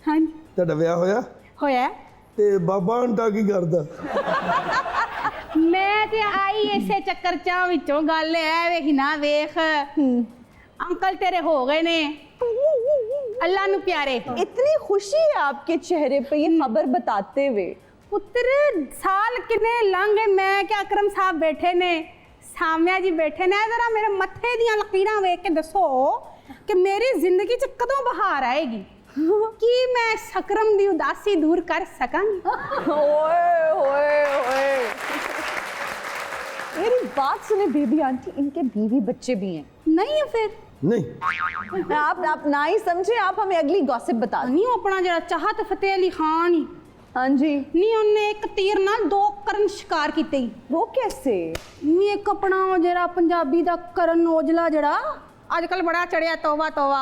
ਹਾਂਜੀ ਤੁਹਾਡਾ ਵਿਆਹ ਹੋਇਆ? ਹੋਇਆ ਤੇ ਬਾਬਾ ਆਂਟਾ ਕੀ ਕਰਦਾ? ਮੈਂ ਤੇ ਆਈ ਇਸੇ ਚੱਕਰ ਚ ਵਿੱਚੋਂ ਗੱਲ ਐ ਵੇਖੀ ਨਾ ਵੇਖ ਅੰਕਲ ਤੇਰੇ ਹੋ ਗਏ ਨੇ ਅੱਲਾ ਨੂੰ ਪਿਆਰੇ। इतनी खुशी है आपके चेहरे पे ये खबर बताते हुए। ਪੁੱਤਰ ਸਾਲ ਕਿੰਨੇ ਲੰਘ ਗਏ, ਮੈਂ ਕਿ ਅਕਰਮ ਸਾਹਿਬ ਬੈਠੇ ਨੇ, ਸਾਮਿਆ ਜੀ ਬੈਠੇ ਨੇ, ਜ਼ਰਾ ਮੇਰੇ ਮੱਥੇ ਦੀਆਂ ਲਕੀਰਾਂ ਵੇਖ ਕੇ ਦੱਸੋ ਕਿ ਮੇਰੀ ਜ਼ਿੰਦਗੀ 'ਚ ਕਦੋਂ ਬਹਾਰ ਆਏਗੀ, ਕੀ ਮੈਂ ਸਕਰਮ ਦੀ ਉਦਾਸੀ ਦੂਰ ਕਰ ਸਕਾਂਗੀ। ओए ओए ओए मेरी बात सुने बेबी आंटी, इनके बीवी बच्चे भी हैं। ਨਹੀਂ ਹੈ ਫਿਰ ਨਹੀਂ, आप ना ही समझे, आप हमें अगली गॉसिप बता दें। ਨਹੀਂ ਉਹ ਆਪਣਾ ਜਿਹੜਾ ਚਾਹਤ ਫਤਿਹ ਅਲੀ ਖਾਨ ਹੀ हाँ जी, ਨਹੀਂ ਉਹਨੇ ਇੱਕ ਤੀਰ ਨਾਲ ਦੋ ਕਰਨ ਸ਼ਿਕਾਰ ਕੀਤੇ ਹੀ। वो कैसे? ਨਹੀਂ ਇੱਕ ਆਪਣਾ ਉਹ ਜਿਹੜਾ ਪੰਜਾਬੀ ਦਾ ਕਰਨ ਔਜਲਾ ਜਿਹੜਾ ਅੱਜ ਕੱਲ ਬੜਾ ਚੜਿਆ, ਤੋਬਾ ਤੋਬਾ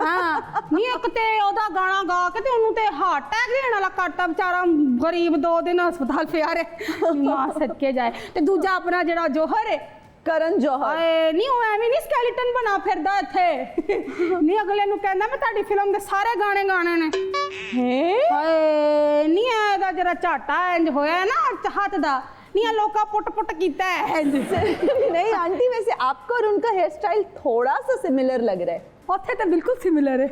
ਹਾਂ ਨਹੀਂ ਇੱਕ ਤੇ ਉਹਦਾ ਗਾਣਾ ਗਾ ਕੇ ਤੇ ਉਹਨੂੰ ਤੇ ਹਾਰਟ ਅਟੈਕ ਦੇਣ ਵਾਲਾ ਕਰਤਾ ਵਿਚਾਰਾ, ਗਰੀਬ 2 ਦਿਨ ਹਸਪਤਾਲ ਪਿਆ ਰਹੇ, ਮਾਂ ਸਦਕੇ ਜਾਏ। ਤੇ ਦੂਜਾ ਆਪਣਾ ਜਿਹੜਾ ਜੋਹਰ ਹੈ करण जौहर। ਹਾਏ ਨਹੀਂ ਉਹ ਐਵੇਂ ਨਹੀਂ ਸਕੈਲੇਟਨ ਬਣਾ ਫਿਰਦਾ ਇੱਥੇ, ਨਹੀਂ ਅਗਲੇ ਨੂੰ ਕਹਿੰਦਾ ਮੈਂ ਤੁਹਾਡੀ ਫਿਲਮ ਦੇ ਸਾਰੇ ਗਾਣੇ ਗਾਣੇ ਨੇ। हैं? ਹਾਏ ਨਹੀਂ ਇਹਦਾ ਜਿਹੜਾ ਝਾਟਾ ਇੰਜ ਹੋਇਆ ਨਾ ਹੱਥ ਦਾ, नहीं ये लोग का पुट कीता है नहीं आंटी, वैसे आपका और उनका हेयर स्टाइल थोड़ा सा सिमिलर लग रहा है। ओथे तो बिल्कुल सिमिलर है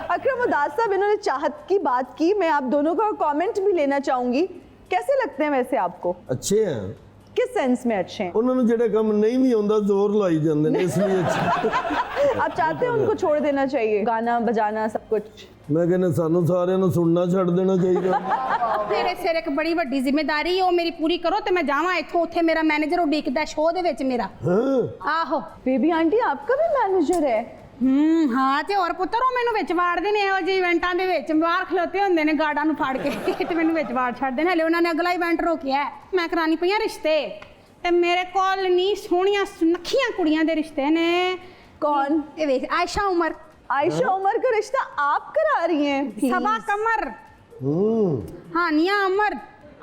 अकरम उदास साहब, इन्होंने चाहत की बात की, मैं आप दोनों का कमेंट भी लेना चाहूंगी। कैसे लगते हैं वैसे आपको? अच्छे हैं। किस सेंस में अच्छे हैं? ਉਹਨਾਂ ਨੂੰ ਜਿਹੜੇ ਕੰਮ ਨਹੀਂ ਵੀ ਆਉਂਦਾ ਜ਼ੋਰ ਲਾਈ ਜਾਂਦੇ ਨੇ, ਇਸ ਲਈ ਅੱਛੇ। आप चाहते हैं उनको छोड़ देना चाहिए, गाना बजाना सब कुछ? ਮੈਂ ਕਹਿੰਦਾ ਸਾਨੂੰ ਸਾਰਿਆਂ ਨੂੰ ਸੁਣਨਾ ਛੱਡ ਦੇਣਾ ਚਾਹੀਦਾ। तेरे सिर एक बड़ी वड्डी जिम्मेदारी ओ मेरी पूरी करो ते मैं जावां इत्थों, उत्थे मेरा मैनेजर उडीकदा शो दे विच मेरा। ਹਾਂ, आहो बेबी आंटी आपका भी मैनेजर है? ਹਾਂ ਤੇ ਹੋਰ ਪੁੱਤਰ ਉਹ ਮੈਨੂੰ ਵਿੱਚ ਵਾੜਦੇ ਨੇ, ਇਹੋ ਜਿਹੇ ਇਵੈਂਟਾਂ ਦੇ ਵਿੱਚ ਬਾਹਰ ਖਲੋਤੇ ਹੁੰਦੇ ਨੇ ਗਾਰਡਾਂ ਨੂੰ ਫਾੜ ਕੇ ਤੇ ਮੈਨੂੰ ਵਿੱਚ ਵਾੜ ਛੱਡਦੇ ਨੇ। ਹਲੇ ਉਹਨਾਂ ਨੇ ਅਗਲਾ ਇਵੈਂਟ ਰੋਕਿਆ, ਮੈਂ ਕਰਾਣੀ ਪਈਆਂ ਰਿਸ਼ਤੇ, ਤੇ ਮੇਰੇ ਕੋਲ ਨਹੀਂ ਸੋਹਣੀਆਂ ਸੁਨੱਖੀਆਂ ਕੁੜੀਆਂ ਦੇ ਰਿਸ਼ਤੇ ਨੇ। कौन? ਇਹ ਵੇਖ ਆਇਸ਼ਾ ਉਮਰ, आयशा उमर का रिश्ता आप करा रही हैं? सबा कमर, हानिया अमर।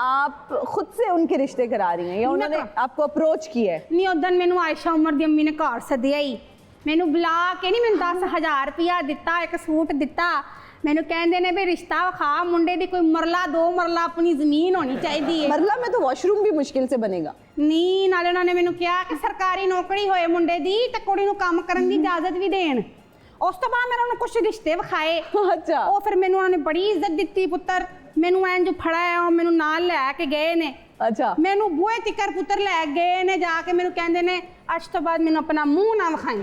आप खुद से उनके रिश्ते करा रही हैं या उन्होंने आपको अप्रोच किया है? नहीं उस दिन मैनू आयशा उमर दी अम्मी ने घर सद्दिया ही, मैनू बुला के नहीं, मैनू 10,000 रुपया दिता, एक सूट दिता, मैनू कहंदे ने भी रिश्ता विखा, मुंडे दी कोई मरला 2 मरला अपनी जमीन होनी चाहिए। मरला में तो वॉशरूम भी मुश्किल से बनेगा। नहीं नाले उन्होंने मैनू कहा कि सरकारी नौकरी होए मुंडे दी ते कुड़ी नू काम करन दी इजाजत भी देन। उस तो बाद मेरे उन्होंने कुछ रिश्ते विखाए, अच्छा। ਉਹ ਫਿਰ ਮੈਨੂੰ ਉਹਨਾਂ ਨੇ ਬੜੀ ਇੱਜ਼ਤ ਦਿੱਤੀ ਪੁੱਤਰ, ਮੈਨੂੰ ਐਂ ਜੋ ਫੜਾਇਆ ਉਹ ਮੈਨੂੰ ਨਾਲ ਲੈ ਕੇ ਗਏ ਨੇ अच्छा ਮੈਨੂੰ ਬੂਹੇ ਤਿੱਕਰ ਪੁੱਤਰ ਲੈ ਗਏ ਨੇ ਜਾ ਕੇ ਮੈਨੂੰ ਕਹਿੰਦੇ ਨੇ ਅੱਜ ਤੋਂ ਬਾਅਦ ਮੈਨੂੰ ਆਪਣਾ ਮੂੰਹ ਨਾ ਵਿਖਾਈ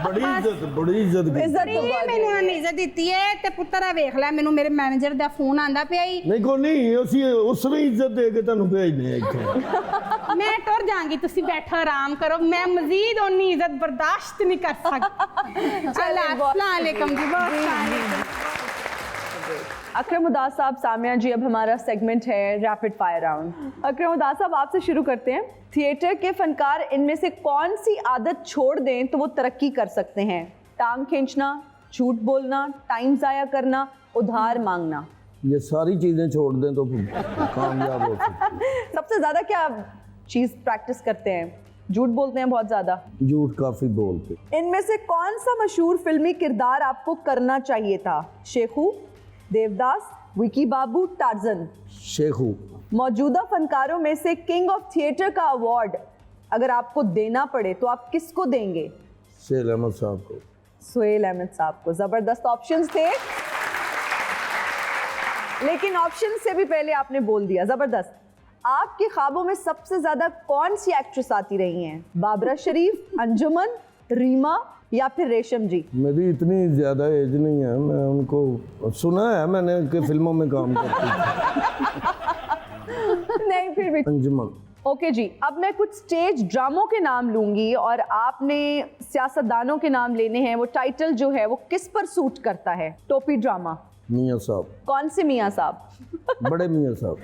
ਬੜੀ ਇੱਜ਼ਤ ਕੀਤੀ। इज्जत तो ਨਹੀਂ बहुत ਮੈਨੂੰ है। ਉਹਨਾਂ ਨੇ ਇੱਜ਼ਤ ਦਿੱਤੀ ਹੈ ਤੇ ਪੁੱਤਰ ਆ ਵੇਖ ਲੈ ਮੈਨੂੰ ਮੇਰੇ ਮੈਨੇਜਰ ਦਾ ਫੋਨ ਆਂਦਾ ਪਿਆ ਈ ਨਹੀਂ ਕੋਈ ਨਹੀਂ, ਅਸੀਂ ਉਸ ਨੂੰ ਇੱਜ਼ਤ ਦੇ ਕੇ ਤੁਹਾਨੂੰ ਭੇਜਦੇ ਆ ਇੱਥੋਂ। ਮੈਂ ਟੁਰ ਜਾਾਂਗੀ ਤੁਸੀਂ ਬੈਠੋ ਆਰਾਮ ਕਰੋ ਮੈਂ ਮਜ਼ੀਦ ਉਨੀ ਇੱਜ਼ਤ ਬਰਦਾਸ਼ਤ ਨਹੀਂ ਕਰ ਸਕਦੀ अस्सलाम वालेकुम जी बहुत अकरम उदास साहब, सामिया जी, अब हमारा सेगमेंट है रैपिड फायर राउंड। अकरम उदास साहब, आपसे शुरू करते हैं। थिएटर के फनकार इनमें से कौन सी आदत छोड़ दें तो वो तरक्की कर सकते हैं? टांग खींचना, झूठ बोलना, टाइम जाया करना, उधार मांगना। ये सारी चीजें छोड़ दें तो कामयाब हो सकते हैं। सबसे ज्यादा क्या चीज प्रैक्टिस करते हैं? झूठ बोलते हैं बहुत ज्यादा। झूठ काफी बोलते। इनमें से कौन सा मशहूर फिल्मी किरदार आपको करना चाहिए था? शेखू, देवदास, विकी बाबू, टार्जन। शेखू। मौजूदा फनकारों में से किंग ऑफ थिएटर का अवार्ड अगर आपको देना पड़े तो आप किसको देंगे? सुहेल अहमद साहब को। सुहेल अहमद साहब को। जबरदस्त ऑप्शंस थे, लेकिन ऑप्शन से भी पहले आपने बोल दिया। जबरदस्त। आपके ख्वाबों में सबसे ज्यादा कौन सी एक्ट्रेस आती रही हैं? बाबरा शरीफ, अंजुमन, रीमा या फिर रेशम जी? मेरी इतनी ज्यादा एज नहीं है, मैं उनको सुना है मैंने कि फिल्मों में काम करती नहीं फिर भी। अंजुमन। ओके जी, अब मैं कुछ स्टेज ड्रामों के नाम लूंगी और आपने सियासतदानों के नाम लेने हैं। वो टाइटल जो है वो किस पर सूट करता है? टोपी ड्रामा। मियाँ साहब। कौन से मियाँ साहब? बड़े मियाँ साहब।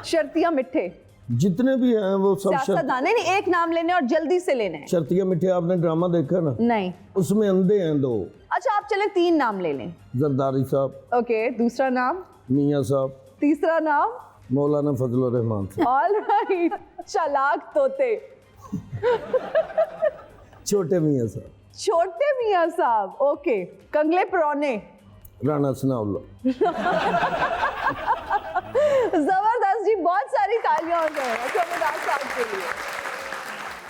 शर्तिया मिठे। जितने भी हैं वो सब सियासतदान नहीं, एक नाम लेने और जल्दी से लेने हैं। शर्तिया मिठे आपने ड्रामा देखा ना? नहीं। उसमें अंधे हैं दो। अच्छा आप चले 3 नाम ले लें। जरदारी साहब। ओके, दूसरा नाम? मियाँ साहब। तीसरा नाम? मौलाना फजल रहमान साहब। All right. चालाक तोते। छोटे मियाँ साहब। छोटे मियाँ साहब। ओके। कंगले परौने। राणा सनाउल्ला। जबरदस्त जी, बहुत सारी तालियां हो गए अकरम साहब के लिए।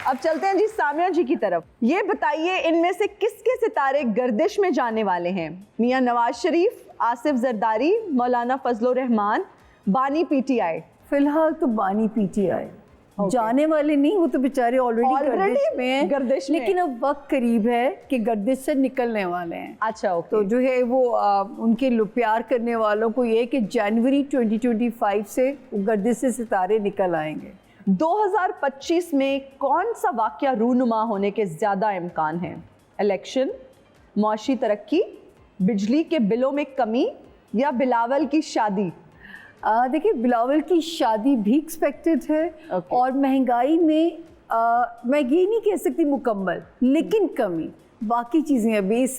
अब चलते हैं जी सामिया जी की तरफ। ये बताइए इनमें से किसके सितारे गर्दिश में जाने वाले हैं? मियां नवाज शरीफ, आसिफ जरदारी, मौलाना फजल रहमान, बानी पीटीआई। फिलहाल तो बानी पीटीआई। जाने वाले नहीं, वो तो बेचारे ऑलरेडी गर्दिश में हैं। गर्दिश में। लेकिन अब वक्त करीब है कि गर्दिश से निकलने वाले हैं। अच्छा ओके। तो जो है वो उनके प्यार करने वालों को ये कि जनवरी 2025 से गर्दिश से सितारे निकल आएंगे। 2025 में कौन सा वाकया रूनुमा होने के ज्यादा इम्कान है? इलेक्शन, मौशी तरक्की, बिजली के बिलों में कमी या बिलावल की शादी? देखिए, बिलावल की शादी भी एक्सपेक्टेड है। Okay. और महंगाई में मैं ये नहीं कह सकती मुकम्मल, लेकिन कमी। बाकी चीज़ें अभी इस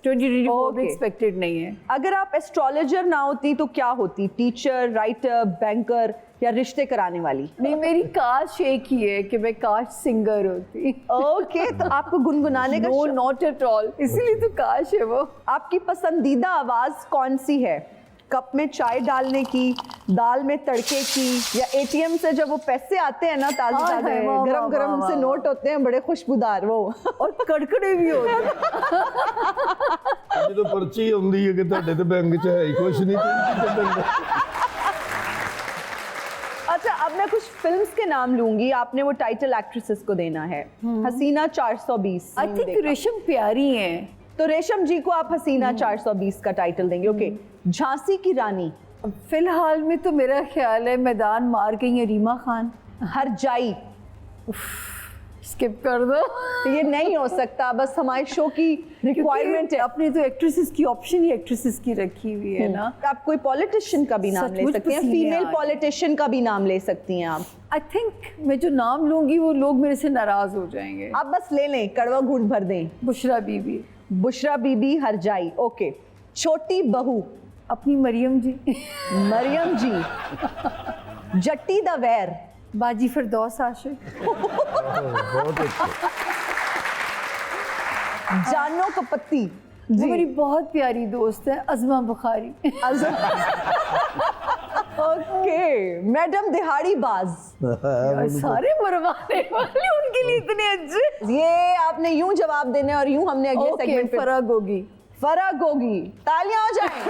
2024 में एक्सपेक्टेड नहीं है। अगर आप एस्ट्रोलॉजर ना होती तो क्या होती? टीचर, राइटर, बैंकर या रिश्ते कराने वाली? नहीं, मेरी काश एक ही है कि मैं काश सिंगर होती। ओके, तो आपको गुनगुनाने का नो नॉट एट ऑल, इसीलिए तो काश है वो। आपकी पसंदीदा आवाज कौन सी है? कप में चाय डालने की, दाल में तड़के की, या एटीएम से जब वो पैसे आते हैं ना ताजे ताजे गरम गरम से नोट होते हैं बड़े खुशबूदार वो, और कड़कड़े भी होते हैं। ਜਦੋਂ ਪਰਚੀ ਆਉਂਦੀ ਹੈ ਕਿ ਤੁਹਾਡੇ ਤੇ ਬੈਂਕ 'ਚ ਹੈ ਹੀ ਕੁਛ नहीं। अच्छा, अब मैं कुछ फिल्म्स के नाम लूंगी, आपने वो टाइटल एक्ट्रेसेस को देना है। हसीना 420। आई थिंक रेशम प्यारी है, तो रेशम जी को आप हसीना 420 का टाइटल देंगे। ओके। झांसी की रानी? फिलहाल में तो मेरा ख्याल है मैदान मार गई है रीमा खान। हरजाई? स्किप कर दो, ये नहीं हो सकता, बस हमारे शो की रिक्वायरमेंट है। अपने तो एक्ट्रेसेस की ऑप्शन ही एक्ट्रेसेस की रखी हुई है ना। आप कोई पॉलिटिशियन का भी नाम ले सचमुच सकती हैं, पसीने फीमेल आ पॉलिटिशियन का भी नाम ले सकती हैं आप। आई थिंक मैं जो नाम लूंगी वो लोग मेरे से नाराज हो जाएंगे। आप बस ले लें, कड़वा घूंट भर दें। बुशरा बीबी। बुशरा बीबी, हरजाई। ओके। छोटी बहू? अपनी मरियम जी। मरियम जी। जट्टी द वैर? बाजी फिरदौस आशिक। बहुत अच्छा। जानो कपत्ती? वो मेरी बहुत प्यारी दोस्त है, अज़मा बुखारी। ओके। मैडम दिहाड़ी बाज? सारे मरवाने वाले उनके लिए इतने अच्छे। ये आपने यूं जवाब देने और यूं हमने अगले सेगमेंट पे। फराग होगी। फराग होगी। तालियां हो जाएं।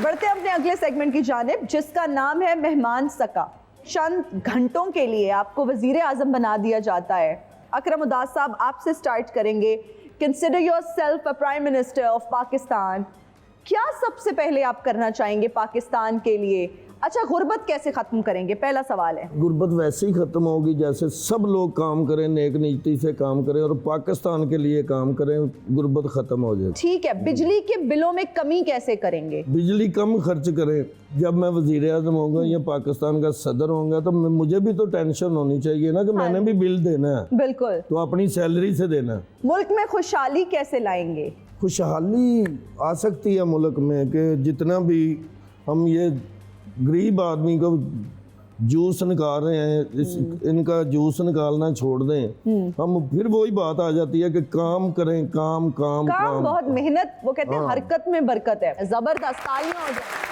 बढ़ते हैं अपने अगले सेगमेंट की जानिब, जिसका नाम है मेहमान सका। चंद घंटों के लिए आपको वजीर आजम बना दिया जाता है। अकरम उदास साहब, आपसे स्टार्ट करेंगे। Consider yourself a prime minister of Pakistan. क्या सबसे पहले आप करना चाहेंगे पाकिस्तान के लिए? अच्छा, गुर्बत कैसे खत्म करेंगे, पहला सवाल है। गुर्बत वैसे ही ख़त्म होगी जैसे सब लोग काम करें, नेक नीति से काम करें और पाकिस्तान के लिए काम करें, गुर्बत ख़त्म हो जाएगी। ठीक है, बिजली के बिलों में कमी कैसे करेंगे? बिजली कम खर्च करें। जब मैं वज़ीर आज़म होगा या पाकिस्तान का सदर होगा तो मुझे भी तो टेंशन होनी चाहिए ना कि मैंने भी बिल देना है, बिल्कुल, तो अपनी सैलरी से देना है। मुल्क में खुशहाली कैसे लाएंगे? खुशहाली आ सकती है मुल्क में कि जितना भी हम ये गरीब आदमी को जूस निकाल रहे हैं, इनका जूस निकालना छोड़ दें। हम फिर वही बात आ जाती है कि काम करें, काम काम काम, बहुत मेहनत, वो कहते हैं हरकत में बरकत है। जबरदस्त, तालियां हो जाए।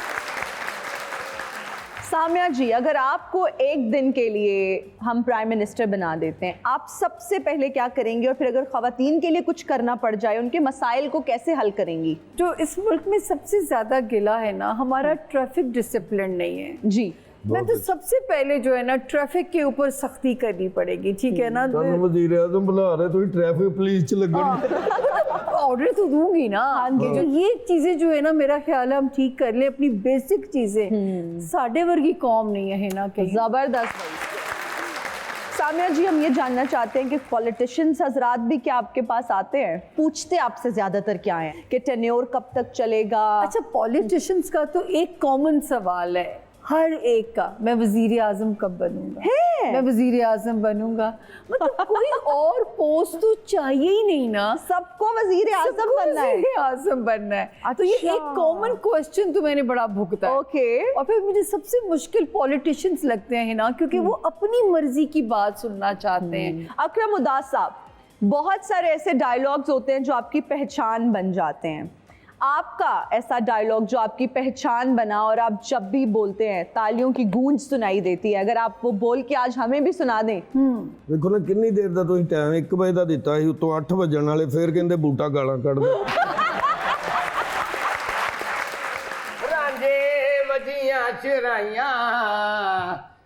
सामिया जी, अगर आपको एक दिन के लिए हम प्राइम मिनिस्टर बना देते हैं, आप सबसे पहले क्या करेंगे? और फिर अगर ख़वातीन के लिए कुछ करना पड़ जाए, उनके मसाइल को कैसे हल करेंगी? जो इस मुल्क में सबसे ज़्यादा गिला है ना, हमारा ट्रैफिक डिसिप्लिन नहीं है जी। मैं तो सबसे पहले जो है ना ट्रैफिक के ऊपर सख्ती करनी पड़ेगी, ठीक है ना। वज़ीर आज़म बुला रहे तो ट्रैफिक पुलिस च लगन ऑर्डर तो दूंगी ना। जो ये चीजें जो है ना, मेरा ख्याल है हम ठीक कर ले अपनी बेसिक चीजें। साढ़े वर्गी कौम नहीं है ना कहीं। जबरदस्त भाई। सामिया जी, हम ये जानना चाहते हैं कि पॉलिटिशियंस हजरात भी क्या आपके पास आते हैं, पूछते आपसे ज्यादातर क्या है कि टेन्योर कब तक चलेगा? अच्छा, पॉलिटिशियंस का तो एक कॉमन सवाल है हर एक का, मैं वजीर आजम कब बनूंगा, मैं वजीर आजम बनूंगा। मतलब कोई और पोस्ट तो चाहिए ही नहीं ना, सबको वजीर आजम बनना है। वजीर आजम बनना है। तो ये एक कॉमन क्वेश्चन तो मैंने बड़ा भुगता है। ओके। और फिर मुझे सबसे मुश्किल पॉलिटिशियंस लगते हैं ना, क्योंकि वो अपनी मर्जी की बात सुनना चाहते हैं। अकरम उदास साहब, बहुत सारे ऐसे डायलॉग्स होते हैं जो आपकी पहचान बन जाते हैं। आपका ऐसा डायलॉग जो आपकी पहचान बना और आप जब भी बोलते हैं तालियों की गूंज सुनाई देती है, अगर आप वो बोल के आज हमें भी सुना दें। देखो ना कितनी देर का तुम टाइम 1 बजे का दिता ही, उतों 8 बजन वाले फिर कहते बूटा गाला कढ़ दे। रांझे मजियां चराइयां,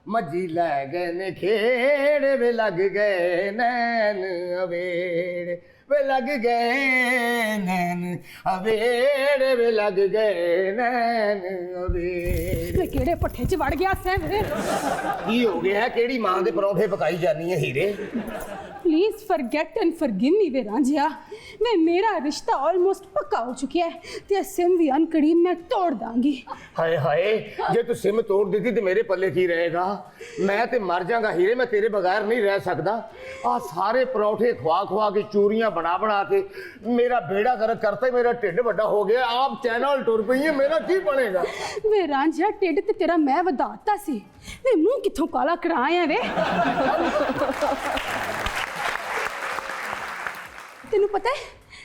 मजी लै गए ने खेड़ वे लग गए नैन अवेड़, वे लग गए नैन अवेड़, वे लग गए नैन अवेड़। वे केड़े पट्ठे च वड़ गया सै वे? की हो गया है? केड़ी मां दे परौंठे पकाई जानी है हीरे? Please forget and forgive me वे रांझिया। मैं मेरा रिश्ता ऑलमोस्ट पक्का हो चुका है ते सिम भी अनकड़ी मैं तोड़ दांगी। हाय हाय, जे तू सिम तोड़ दी ते मेरे पल्ले की रहेगा? मैं ते मर जाऊंगा हीरे, मैं तेरे बगैर नहीं रह सकता। आ सारे परौठे खवा खवा के, चूरियां बना बना के मेरा बेड़ा गर्क करते मेरा ढिड बड़ा हो गया। आप चैनल टुर पई है, मेरा की बनेगा? वे रांझिया, ढिड ते तेरा मैं वधाता सी, वे मुंह किथों काला कराया वे? तेनू पता है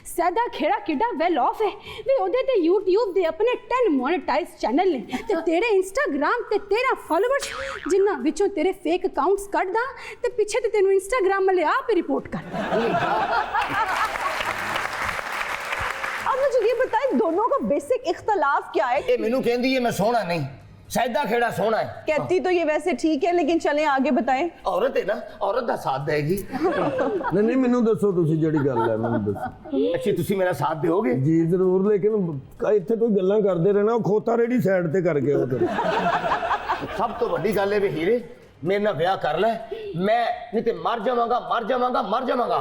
सैदा खेड़ा किड्डा वेल ऑफ है वे ओदे ते YouTube दे अपने 10 मोनेटाइज चैनल ने ते तेरे Instagram ते 13 फॉलोअर्स, जिन्ना विचों तेरे फेक अकाउंट्स कट दा ते पीछे ते तेनू Instagram वाले आप ही रिपोर्ट कर। अब मुझे ये बताएं, दोनों का बेसिक इख्तलाफ क्या है? ये मैनू कहंदी है मैं सोहना नहीं, सैदा खेड़ा सोहना है। कहती तो ये वैसे ठीक है, लेकिन चलें आगे बताएं। औरत है ना, औरत दा साथ देगी। नहीं मैनू दसो तुसी जिहड़ी गल है मैनू दसो। अच्छी तुसी मेरा साथ दोगे? जी जरूर, लेकिन इत्थे कोई गल्लां करदे रहना, वो खोता रेडी साइड ते करके उधर। सब तो वड्डी गल है वे हीरे, मेरे नाल ब्याह कर ले, मैं नहीं ते मर जावांगा, मर जावांगा, मर जावांगा।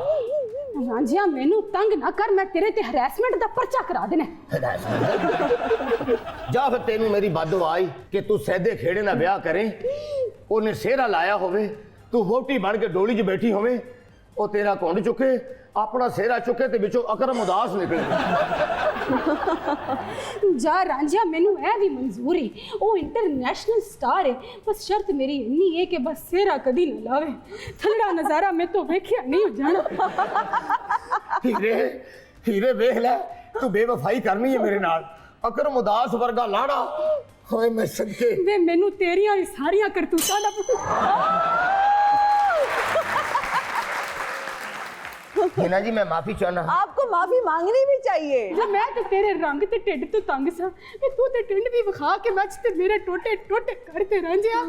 रांझिया मैनू तंग ना कर, मैं तेरे ते हरैसमेंट दा पर्चा करा देना। जा फिर तेनू मेरी बददुआ आई कि तू सैदे खेड़े ना ब्याह करें, उन्हें सेहरा लाया होवे, तू वोटी बन के डोली च बैठी होवे, वो तेरा घुंड चुके, अपना सेहरा चुके ते विचों अकरम उदास निकले। जा रांझिया, मैनू ऐ भी मंजूर है, वो इंटरनेशनल स्टार है, बस शर्त मेरी इन्नी है कि बस सेहरा कदी ना लावे, थलड़ा नजारा मैं तो वेख्या नहीं हो जाना। हीरे हीरे वेख ले, तू बेवफाई करनी है मेरे नाल, अकरम उदास वर्गा लाड़ा होए मैं सदके। वे मैनू तेरियां सारियां करतूतां दा हिना जी मैं माफी चाहना। आपको माफी मांगनी भी चाहिए। जब मैं ते तेरे रंग ते ढिड तो तंग सा मैं तू ते ढिड भी विखा के मैं ते मेरे टोटे टोटे करते रंजिया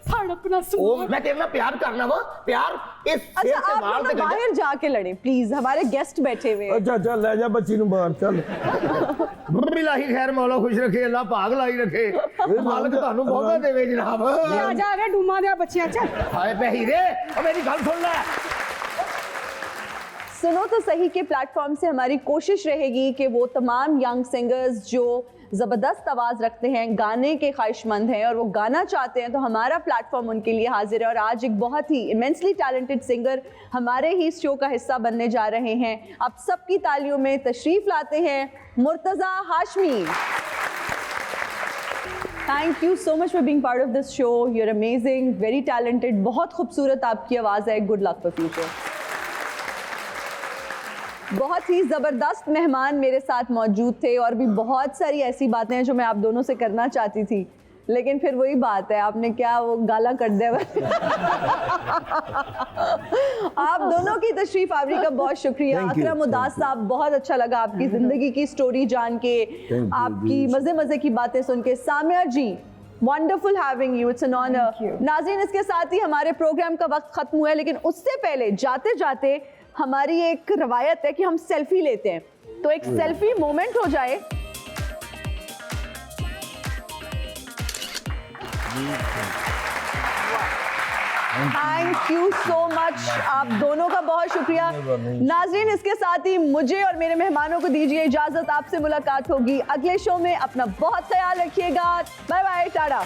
फड़ अपना ओ सूट। मैं तेरे नाल प्यार करना वा, प्यार इस अच्छा सिर ते आप वाल लोग ते ना बाहर जाके लड़े प्लीज, हमारे गेस्ट बैठे हुए हैं। अच्छा चल ले जा बच्ची ਨੂੰ ਬਾਹਰ ਚੱਲ। बिलाही खैर मौला खुश रखे, अल्लाह पाक लाई रखे, मालिक ਤੁਹਾਨੂੰ ਬਹੁਤਾ ਦੇਵੇ जनाब। आ जा रे डूमा दे बच्चियां चल। हाय बही रे ओ मेरी गल सुन ले। सुनो तो सही के प्लेटफॉर्म से हमारी कोशिश रहेगी कि वो तमाम यंग सिंगर्स जो ज़बरदस्त आवाज़ रखते हैं, गाने के ख्वाहिशमंद हैं और वो गाना चाहते हैं, तो हमारा प्लेटफॉर्म उनके लिए हाजिर है। और आज एक बहुत ही इमेंसली टैलेंटेड सिंगर हमारे ही शो का हिस्सा बनने जा रहे हैं। आप सबकी तालियों में तशरीफ़ लाते हैं Murtaza Hashmi. Thank you so much for being part of this show. You are amazing, very talented, बहुत खूबसूरत आपकी आवाज़ है। Good luck for future. बहुत ही ज़बरदस्त मेहमान मेरे साथ मौजूद थे और भी बहुत सारी ऐसी बातें हैं जो मैं आप दोनों से करना चाहती थी, लेकिन फिर वही बात है, आपने क्या वो गाला कर दिया। आप दोनों की तशरीफ आवरी का बहुत शुक्रिया। अकरम उदास साहब, बहुत अच्छा लगा आपकी ज़िंदगी की स्टोरी जान के, आपकी मज़े मज़े की बातें सुन के। Samia ji, wonderful having you, it's an honour. नाज़रीन, इसके साथ ही हमारे प्रोग्राम का वक्त ख़त्म हुआ है, लेकिन उससे पहले जाते जाते हमारी एक रवायत है कि हम सेल्फी लेते हैं, तो एक सेल्फी मोमेंट हो जाए। थैंक यू सो मच, आप दोनों का बहुत शुक्रिया। नाज़रीन, इसके साथ ही मुझे और मेरे मेहमानों को दीजिए इजाज़त। आपसे मुलाकात होगी अगले शो में। अपना बहुत ख्याल रखिएगा। Bye bye, Tata.